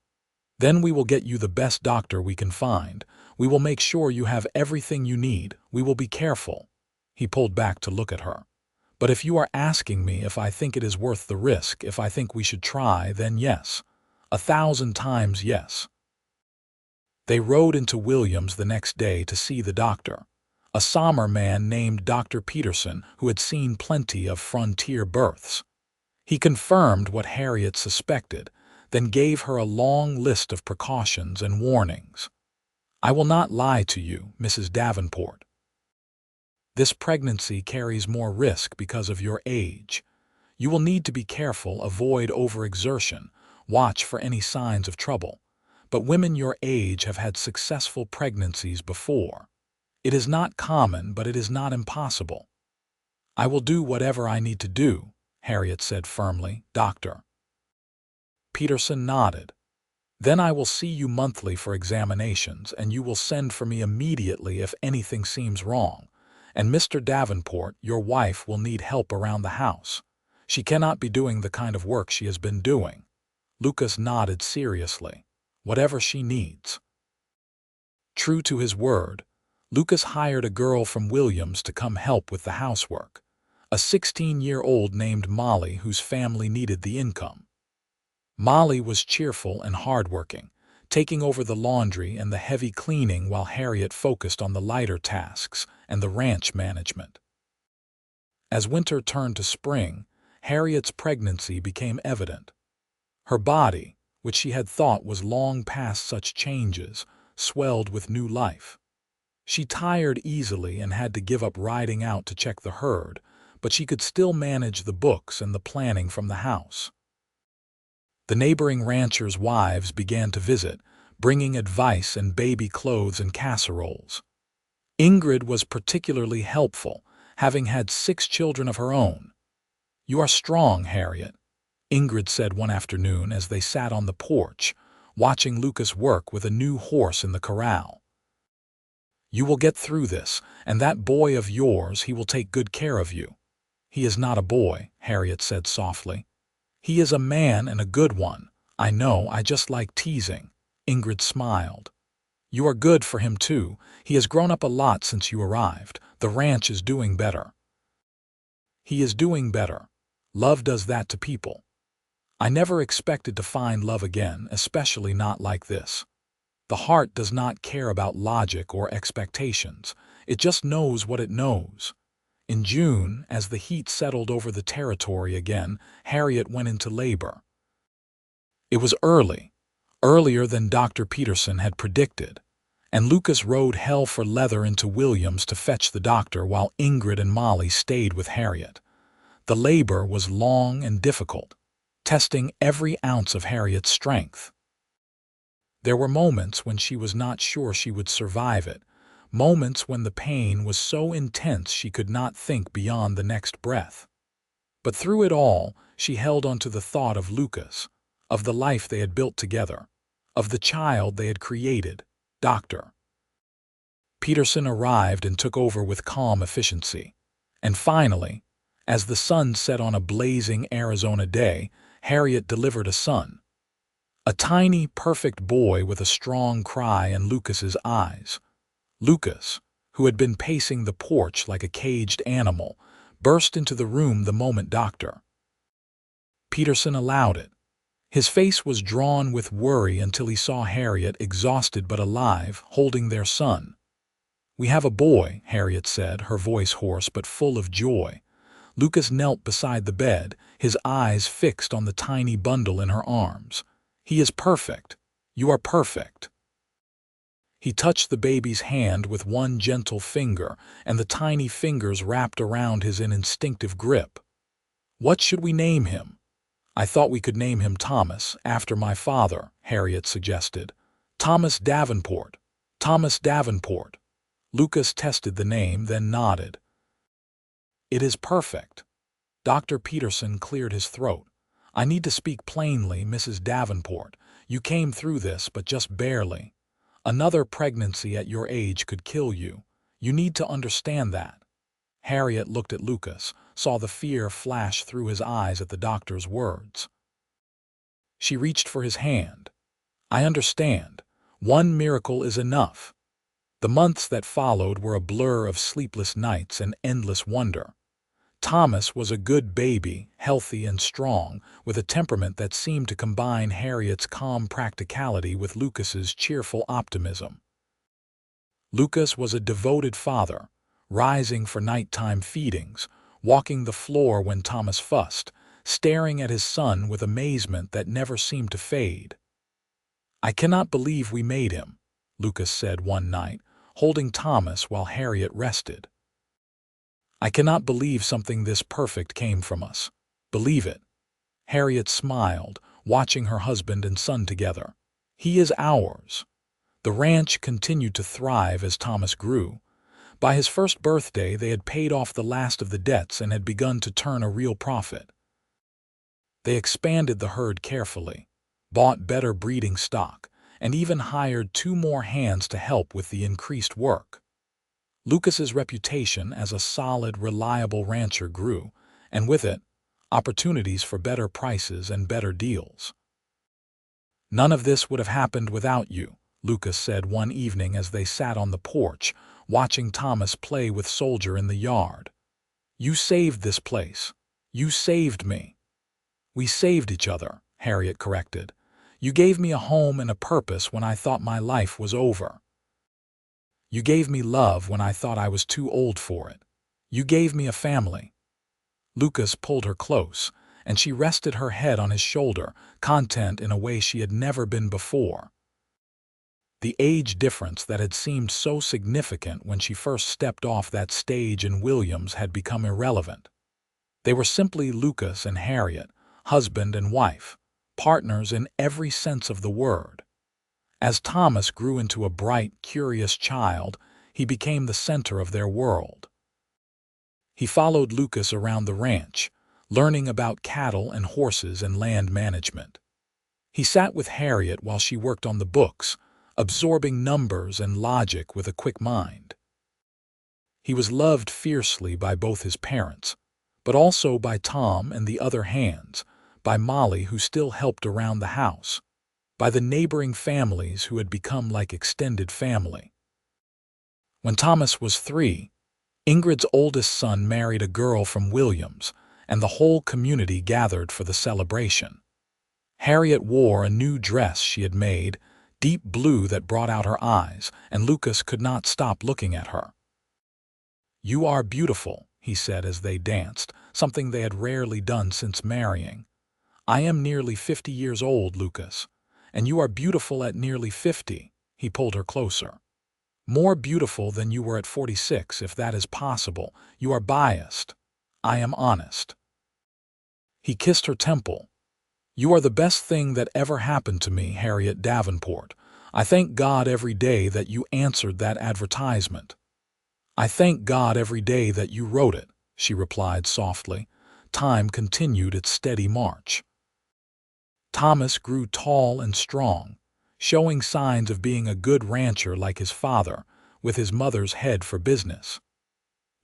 Then we will get you the best doctor we can find. We will make sure you have everything you need. We will be careful. He pulled back to look at her. But if you are asking me if I think it is worth the risk, if I think we should try, then yes. 1,000 times yes. They rode into Williams the next day to see the doctor, a Sommer man named Dr. Peterson who had seen plenty of frontier births. He confirmed what Harriet suspected, then gave her a long list of precautions and warnings. I will not lie to you, Mrs. Davenport. This pregnancy carries more risk because of your age. You will need to be careful, avoid overexertion, watch for any signs of trouble. But women your age have had successful pregnancies before. It is not common, but it is not impossible. I will do whatever I need to do, Harriet said firmly, Doctor. Peterson nodded. Then I will see you monthly for examinations, and you will send for me immediately if anything seems wrong. And Mr. Davenport, your wife, will need help around the house. She cannot be doing the kind of work she has been doing. Lucas nodded seriously. Whatever she needs. True to his word, Lucas hired a girl from Williams to come help with the housework, a 16-year-old named Molly whose family needed the income. Molly was cheerful and hardworking, taking over the laundry and the heavy cleaning while Harriet focused on the lighter tasks and the ranch management. As winter turned to spring, Harriet's pregnancy became evident. Her body, which she had thought was long past such changes, swelled with new life. She tired easily and had to give up riding out to check the herd, but she could still manage the books and the planning from the house. The neighboring ranchers' wives began to visit, bringing advice and baby clothes and casseroles. Ingrid was particularly helpful, having had 6 children of her own. You are strong, Harriet, Ingrid said one afternoon as they sat on the porch, watching Lucas work with a new horse in the corral. You will get through this, and that boy of yours, he will take good care of you. He is not a boy, Harriet said softly. He is a man and a good one. I know, I just like teasing. Ingrid smiled. You are good for him too. He has grown up a lot since you arrived. The ranch is doing better. He is doing better. Love does that to people. I never expected to find love again, especially not like this. The heart does not care about logic or expectations. It just knows what it knows. In June, as the heat settled over the territory again, Harriet went into labor. It was early, earlier than Dr. Peterson had predicted, and Lucas rode hell for leather into Williams to fetch the doctor while Ingrid and Molly stayed with Harriet. The labor was long and difficult, testing every ounce of Harriet's strength. There were moments when she was not sure she would survive it, moments when the pain was so intense she could not think beyond the next breath. But through it all, she held on to the thought of Lucas, of the life they had built together, of the child they had created, Dr. Peterson arrived and took over with calm efficiency. And finally, as the sun set on a blazing Arizona day, Harriet delivered a son. A tiny, perfect boy with a strong cry in Lucas's eyes. Lucas, who had been pacing the porch like a caged animal, burst into the room the moment Dr. Peterson allowed it. His face was drawn with worry until he saw Harriet, exhausted but alive, holding their son. "We have a boy," Harriet said, her voice hoarse but full of joy. Lucas knelt beside the bed, his eyes fixed on the tiny bundle in her arms. "He is perfect. You are perfect." He touched the baby's hand with one gentle finger, and the tiny fingers wrapped around his in instinctive grip. "What should we name him?" "I thought we could name him Thomas, after my father," Harriet suggested. "Thomas Davenport. Thomas Davenport." Lucas tested the name, then nodded. "It is perfect." Dr. Peterson cleared his throat. "I need to speak plainly, Mrs. Davenport. You came through this, but just barely. Another pregnancy at your age could kill you. You need to understand that." Harriet looked at Lucas, saw the fear flash through his eyes at the doctor's words. She reached for his hand. "I understand. One miracle is enough." The months that followed were a blur of sleepless nights and endless wonder. Thomas was a good baby, healthy and strong, with a temperament that seemed to combine Harriet's calm practicality with Lucas's cheerful optimism. Lucas was a devoted father, rising for nighttime feedings, walking the floor when Thomas fussed, staring at his son with amazement that never seemed to fade. "I cannot believe we made him," Lucas said one night, holding Thomas while Harriet rested. "I cannot believe something this perfect came from us. Believe it." Harriet smiled, watching her husband and son together. "He is ours." The ranch continued to thrive as Thomas grew. By his first birthday, they had paid off the last of the debts and had begun to turn a real profit. They expanded the herd carefully, bought better breeding stock, and even hired 2 more hands to help with the increased work. Lucas's reputation as a solid, reliable rancher grew, and with it, opportunities for better prices and better deals. "None of this would have happened without you," Lucas said one evening as they sat on the porch, watching Thomas play with Soldier in the yard. "You saved this place. You saved me." "We saved each other," Harriet corrected. "You gave me a home and a purpose when I thought my life was over. You gave me love when I thought I was too old for it. You gave me a family." Lucas pulled her close, and she rested her head on his shoulder, content in a way she had never been before. The age difference that had seemed so significant when she first stepped off that stage in Williams had become irrelevant. They were simply Lucas and Harriet, husband and wife, partners in every sense of the word. As Thomas grew into a bright, curious child, he became the center of their world. He followed Lucas around the ranch, learning about cattle and horses and land management. He sat with Harriet while she worked on the books, absorbing numbers and logic with a quick mind. He was loved fiercely by both his parents, but also by Tom and the other hands, by Molly, who still helped around the house, by the neighboring families who had become like extended family. When Thomas was 3, Ingrid's oldest son married a girl from Williams, and the whole community gathered for the celebration. Harriet wore a new dress she had made, deep blue that brought out her eyes, and Lucas could not stop looking at her. "You are beautiful," he said as they danced, something they had rarely done since marrying. "I am nearly 50 years old, Lucas, and you are beautiful at nearly 50, he pulled her closer. "More beautiful than you were at 46, if that is possible. You are biased. I am honest." He kissed her temple. "You are the best thing that ever happened to me, Harriet Davenport. I thank God every day that you answered that advertisement." "I thank God every day that you wrote it," she replied softly. Time continued its steady march. Thomas grew tall and strong, showing signs of being a good rancher like his father, with his mother's head for business.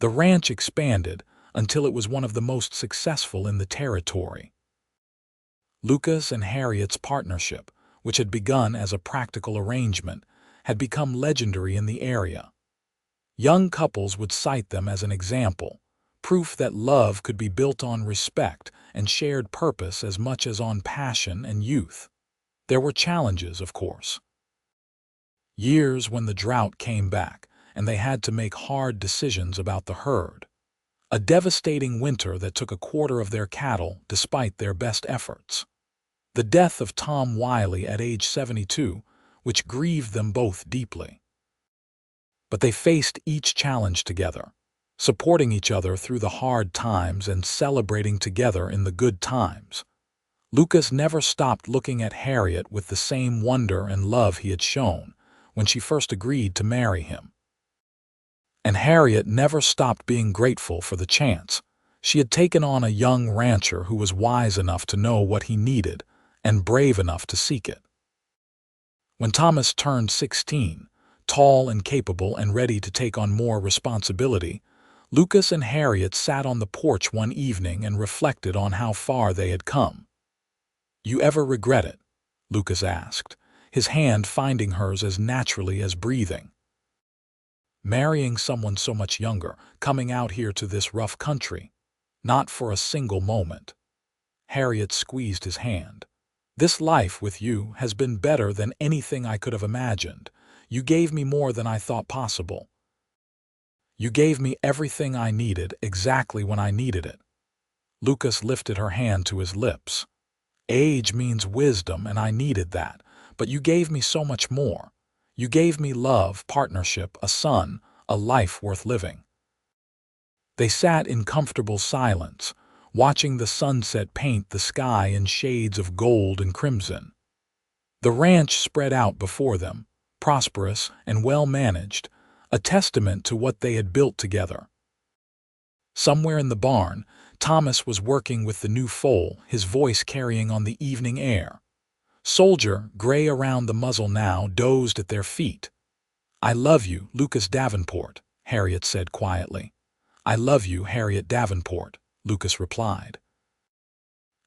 The ranch expanded until it was one of the most successful in the territory. Lucas and Harriet's partnership, which had begun as a practical arrangement, had become legendary in the area. Young couples would cite them as an example, proof that love could be built on respect and shared purpose as much as on passion and youth. There were challenges, of course. Years when the drought came back, and they had to make hard decisions about the herd. A devastating winter that took a quarter of their cattle despite their best efforts. The death of Tom Wiley at age 72, which grieved them both deeply. But they faced each challenge together, supporting each other through the hard times and celebrating together in the good times. Lucas never stopped looking at Harriet with the same wonder and love he had shown when she first agreed to marry him. And Harriet never stopped being grateful for the chance. She had taken on a young rancher who was wise enough to know what he needed and brave enough to seek it. When Thomas turned 16, tall and capable and ready to take on more responsibility, Lucas and Harriet sat on the porch one evening and reflected on how far they had come. "You ever regret it?" Lucas asked, his hand finding hers as naturally as breathing. "Marrying someone so much younger, coming out here to this rough country. Not for a single moment." Harriet squeezed his hand. "This life with you has been better than anything I could have imagined. You gave me more than I thought possible. You gave me everything I needed exactly when I needed it." Lucas lifted her hand to his lips. "Age means wisdom, and I needed that, but you gave me so much more. You gave me love, partnership, a son, a life worth living." They sat in comfortable silence, watching the sunset paint the sky in shades of gold and crimson. The ranch spread out before them, prosperous and well-managed, a testament to what they had built together. Somewhere in the barn, Thomas was working with the new foal, his voice carrying on the evening air. Soldier, gray around the muzzle now, dozed at their feet. "I love you, Lucas Davenport," Harriet said quietly. "I love you, Harriet Davenport," Lucas replied.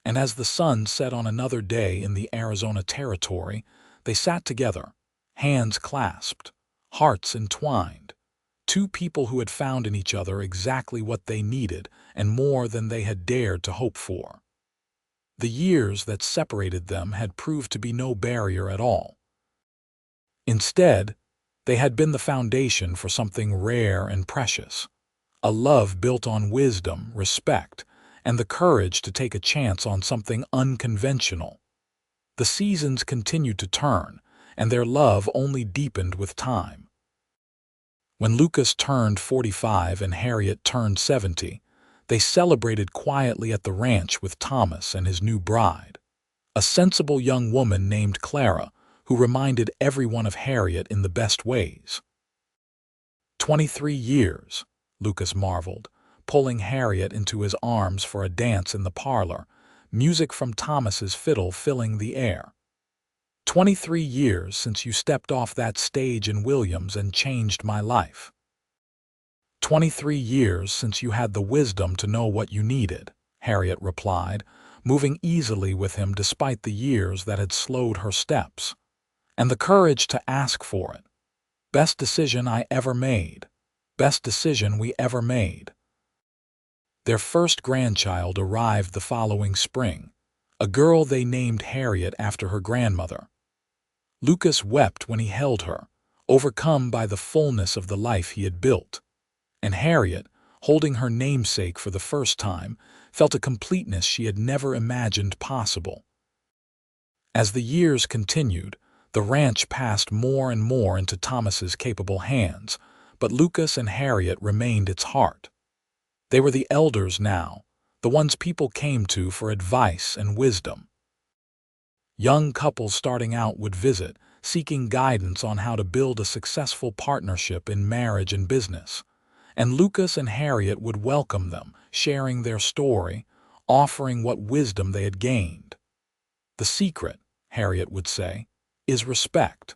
And as the sun set on another day in the Arizona Territory, they sat together, hands clasped, hearts entwined. Two people who had found in each other exactly what they needed and more than they had dared to hope for. The years that separated them had proved to be no barrier at all. Instead, they had been the foundation for something rare and precious. A love built on wisdom, respect, and the courage to take a chance on something unconventional. The seasons continued to turn, and their love only deepened with time. When Lucas turned 45 and Harriet turned 70, they celebrated quietly at the ranch with Thomas and his new bride, a sensible young woman named Clara, who reminded everyone of Harriet in the best ways. 23 years, Lucas marveled, pulling Harriet into his arms for a dance in the parlor, music from Thomas's fiddle filling the air. 23 years since you stepped off that stage in Williams and changed my life. 23 years since you had the wisdom to know what you needed, Harriet replied, moving easily with him despite the years that had slowed her steps. And the courage to ask for it. Best decision I ever made. Best decision we ever made. Their first grandchild arrived the following spring, a girl they named Harriet after her grandmother. Lucas wept when he held her, overcome by the fullness of the life he had built. And Harriet, holding her namesake for the first time, felt a completeness she had never imagined possible. As the years continued, the ranch passed more and more into Thomas's capable hands, but Lucas and Harriet remained its heart. They were the elders now, the ones people came to for advice and wisdom. Young couples starting out would visit, seeking guidance on how to build a successful partnership in marriage and business. And Lucas and Harriet would welcome them, sharing their story, offering what wisdom they had gained. "The secret," Harriet would say, "is respect.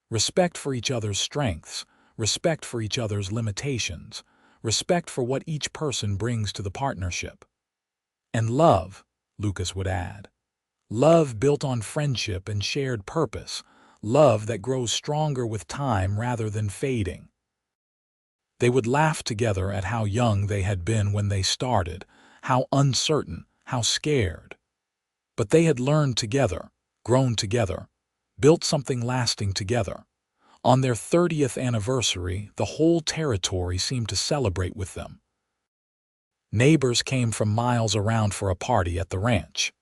Respect for each other's strengths, respect for each other's limitations, respect for what each person brings to the partnership. And love," Lucas would add. Love built on friendship and shared purpose, love that grows stronger with time rather than fading. They would laugh together at how young they had been when they started, how uncertain, how scared. But they had learned together, grown together, built something lasting together. On their 30th anniversary, the whole territory seemed to celebrate with them. Neighbors came from miles around for a party at the ranch.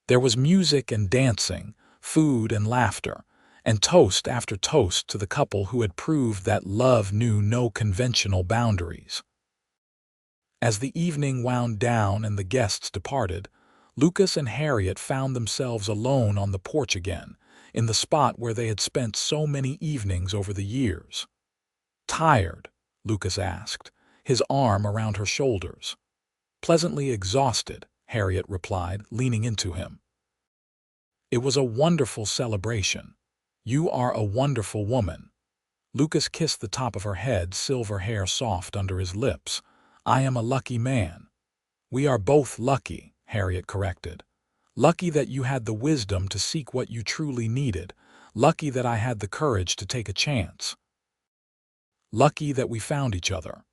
There was music and dancing, food and laughter, and toast after toast to the couple who had proved that love knew no conventional boundaries. As the evening wound down and the guests departed, Lucas and Harriet found themselves alone on the porch again, in the spot where they had spent so many evenings over the years. "Tired?" Lucas asked, his arm around her shoulders. "Pleasantly exhausted," Harriet replied, leaning into him. "It was a wonderful celebration. You are a wonderful woman." Lucas kissed the top of her head, silver hair soft under his lips. "I am a lucky man." "We are both lucky," Harriet corrected. "Lucky that you had the wisdom to seek what you truly needed. Lucky that I had the courage to take a chance. Lucky that we found each other."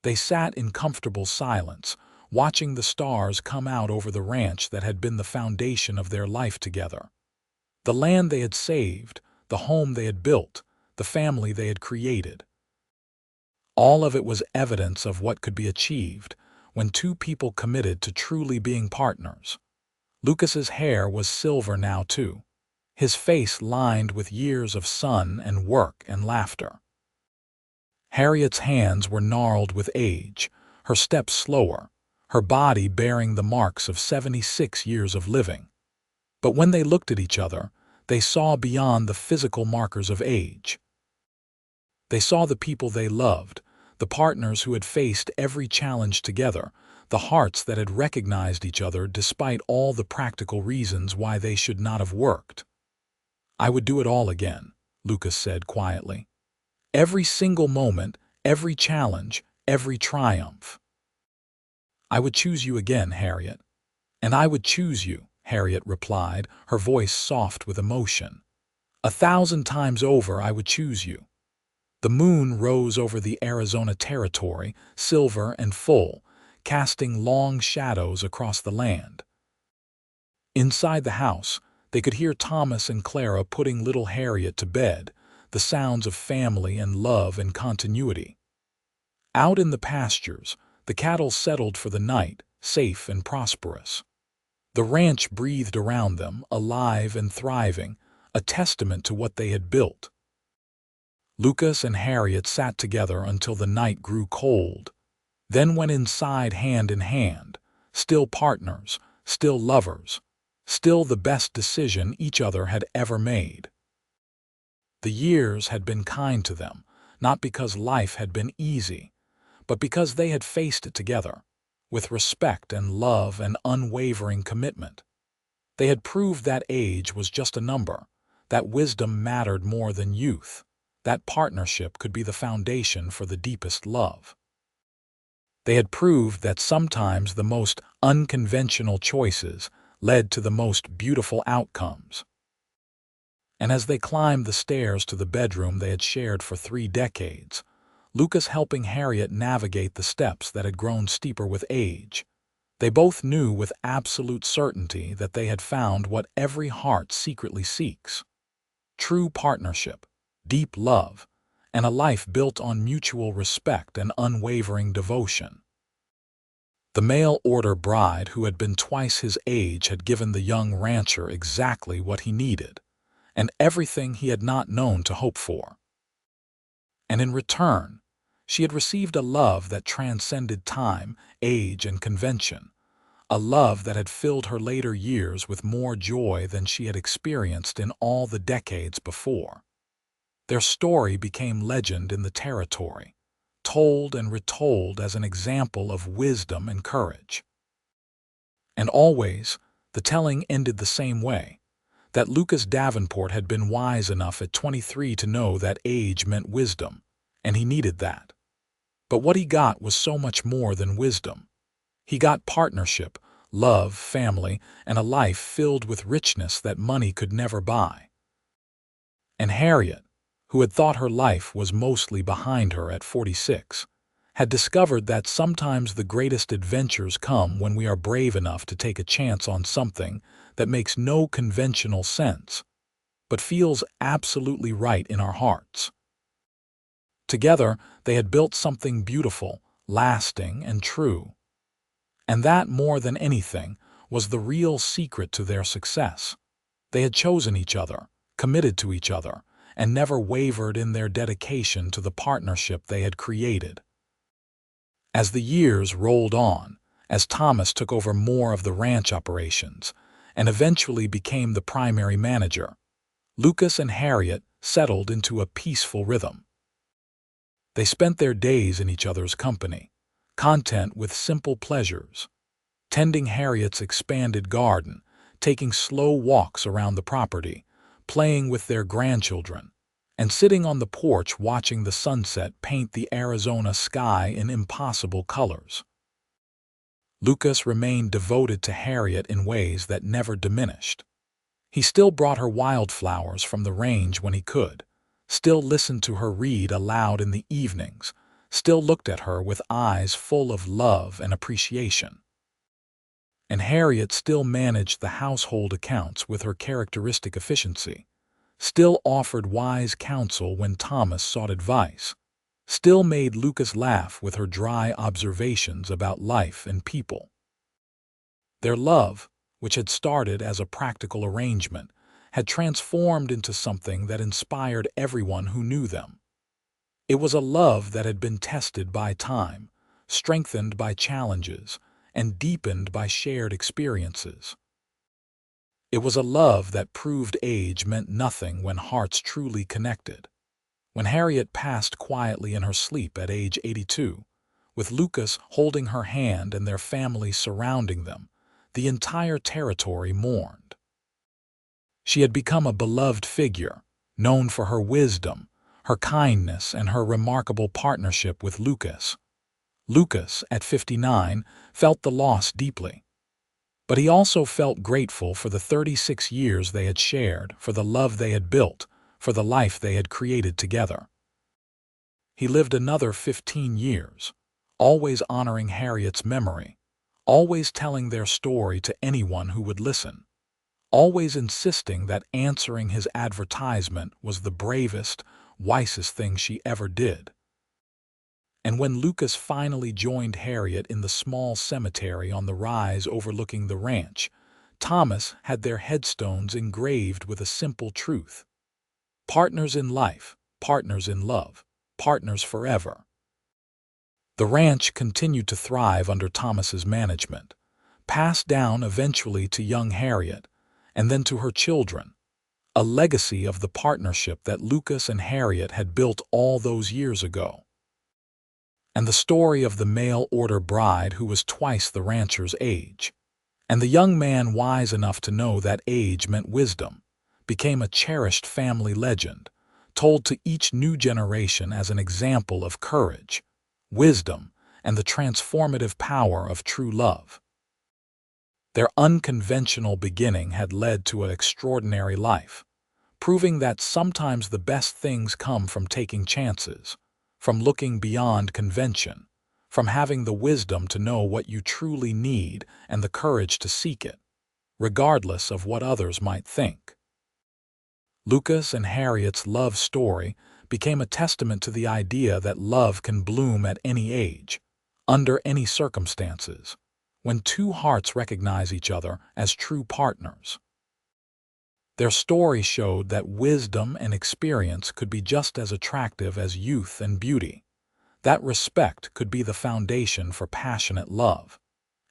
They sat in comfortable silence, watching the stars come out over the ranch that had been the foundation of their life together. The land they had saved, the home they had built, the family they had created. All of it was evidence of what could be achieved when two people committed to truly being partners. Lucas's hair was silver now too, his face lined with years of sun and work and laughter. Harriet's hands were gnarled with age, her steps slower, her body bearing the marks of 76 years of living. But when they looked at each other, they saw beyond the physical markers of age. They saw the people they loved, the partners who had faced every challenge together, the hearts that had recognized each other despite all the practical reasons why they should not have worked. "I would do it all again," Lucas said quietly. "Every single moment, every challenge, every triumph." "I would choose you again, Harriet." "And I would choose you," Harriet replied, her voice soft with emotion. "1,000 times over I would choose you." The moon rose over the Arizona territory, silver and full, casting long shadows across the land. Inside the house, they could hear Thomas and Clara putting little Harriet to bed, the sounds of family and love and continuity. Out in the pastures, the cattle settled for the night, safe and prosperous. The ranch breathed around them, alive and thriving, a testament to what they had built. Lucas and Harriet sat together until the night grew cold, then went inside hand in hand, still partners, still lovers, still the best decision each other had ever made. The years had been kind to them, not because life had been easy, but because they had faced it together, with respect and love and unwavering commitment. They had proved that age was just a number, that wisdom mattered more than youth, that partnership could be the foundation for the deepest love. They had proved that sometimes the most unconventional choices led to the most beautiful outcomes. And as they climbed the stairs to the bedroom they had shared for 3 decades, Lucas helping Harriet navigate the steps that had grown steeper with age, they both knew with absolute certainty that they had found what every heart secretly seeks: true partnership, deep love, and a life built on mutual respect and unwavering devotion. The mail-order bride who had been twice his age had given the young rancher exactly what he needed, and everything he had not known to hope for. And in return, she had received a love that transcended time, age, and convention, a love that had filled her later years with more joy than she had experienced in all the decades before. Their story became legend in the territory, told and retold as an example of wisdom and courage. And always, the telling ended the same way, that Lucas Davenport had been wise enough at 23 to know that age meant wisdom, and he needed that. But what he got was so much more than wisdom. He got partnership, love, family, and a life filled with richness that money could never buy. And Harriet, who had thought her life was mostly behind her at 46, had discovered that sometimes the greatest adventures come when we are brave enough to take a chance on something that makes no conventional sense, but feels absolutely right in our hearts. Together, they had built something beautiful, lasting, and true. And that, more than anything, was the real secret to their success. They had chosen each other, committed to each other, and never wavered in their dedication to the partnership they had created. As the years rolled on, as Thomas took over more of the ranch operations and eventually became the primary manager, Lucas and Harriet settled into a peaceful rhythm. They spent their days in each other's company, content with simple pleasures, tending Harriet's expanded garden, taking slow walks around the property, playing with their grandchildren, and sitting on the porch watching the sunset paint the Arizona sky in impossible colors. Lucas remained devoted to Harriet in ways that never diminished. He still brought her wildflowers from the range when he could, still listened to her read aloud in the evenings, still looked at her with eyes full of love and appreciation. And Harriet still managed the household accounts with her characteristic efficiency, still offered wise counsel when Thomas sought advice, still made Lucas laugh with her dry observations about life and people. Their love, which had started as a practical arrangement, had transformed into something that inspired everyone who knew them. It was a love that had been tested by time, strengthened by challenges, and deepened by shared experiences. It was a love that proved age meant nothing when hearts truly connected. When Harriet passed quietly in her sleep at age 82, with Lucas holding her hand and their family surrounding them, the entire territory mourned. She had become a beloved figure, known for her wisdom, her kindness, and her remarkable partnership with Lucas. Lucas, at 59, felt the loss deeply. But he also felt grateful for the 36 years they had shared, for the love they had built, for the life they had created together. He lived another 15 years, always honoring Harriet's memory, always telling their story to anyone who would listen, always insisting that answering his advertisement was the bravest, wisest thing she ever did. And when Lucas finally joined Harriet in the small cemetery on the rise overlooking the ranch, Thomas had their headstones engraved with a simple truth: partners in life, partners in love, partners forever. The ranch continued to thrive under Thomas's management, passed down eventually to young Harriet, and then to her children, a legacy of the partnership that Lucas and Harriet had built all those years ago. And the story of the mail-order bride who was twice the rancher's age, and the young man wise enough to know that age meant wisdom, became a cherished family legend, told to each new generation as an example of courage, wisdom, and the transformative power of true love. Their unconventional beginning had led to an extraordinary life, proving that sometimes the best things come from taking chances, from looking beyond convention, from having the wisdom to know what you truly need and the courage to seek it, regardless of what others might think. Lucas and Harriet's love story became a testament to the idea that love can bloom at any age, under any circumstances, when two hearts recognize each other as true partners. Their story showed that wisdom and experience could be just as attractive as youth and beauty, that respect could be the foundation for passionate love,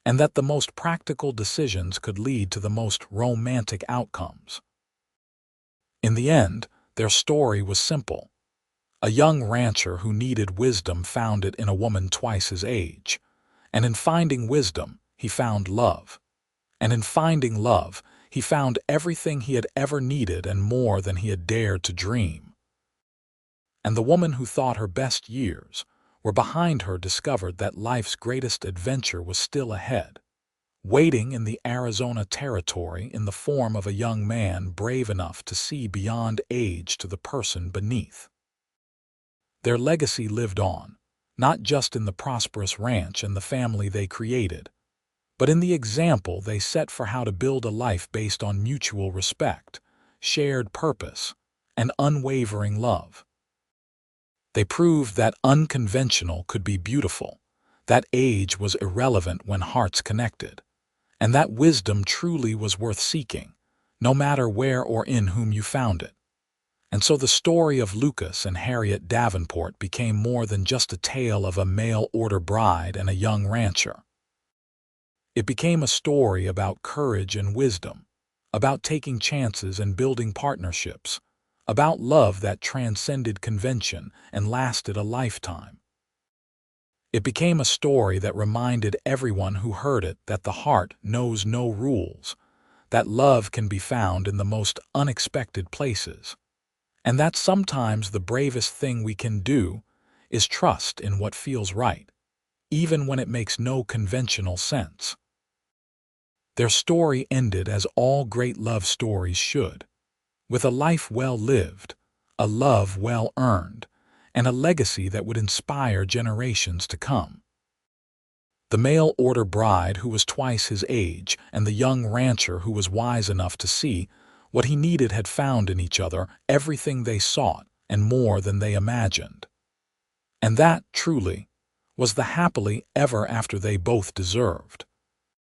and that the most practical decisions could lead to the most romantic outcomes. In the end, their story was simple. A young rancher who needed wisdom found it in a woman twice his age, and in finding wisdom, he found love. And in finding love, he found everything he had ever needed and more than he had dared to dream. And the woman who thought her best years were behind her discovered that life's greatest adventure was still ahead. waiting in the Arizona Territory in the form of a young man brave enough to see beyond age to the person beneath. Their legacy lived on, not just in the prosperous ranch and the family they created, but in the example they set for how to build a life based on mutual respect, shared purpose, and unwavering love. They proved that unconventional could be beautiful, that age was irrelevant when hearts connected, and that wisdom truly was worth seeking, no matter where or in whom you found it. And so the story of Lucas and Harriet Davenport became more than just a tale of a mail-order bride and a young rancher. It became a story about courage and wisdom, about taking chances and building partnerships, about love that transcended convention and lasted a lifetime. It became a story that reminded everyone who heard it that the heart knows no rules, that love can be found in the most unexpected places, and that sometimes the bravest thing we can do is trust in what feels right, even when it makes no conventional sense. Their story ended as all great love stories should, with a life well lived, a love well earned, and a legacy that would inspire generations to come. The mail-order bride who was twice his age and the young rancher who was wise enough to see what he needed had found in each other everything they sought and more than they imagined. And that, truly, was the happily ever after they both deserved.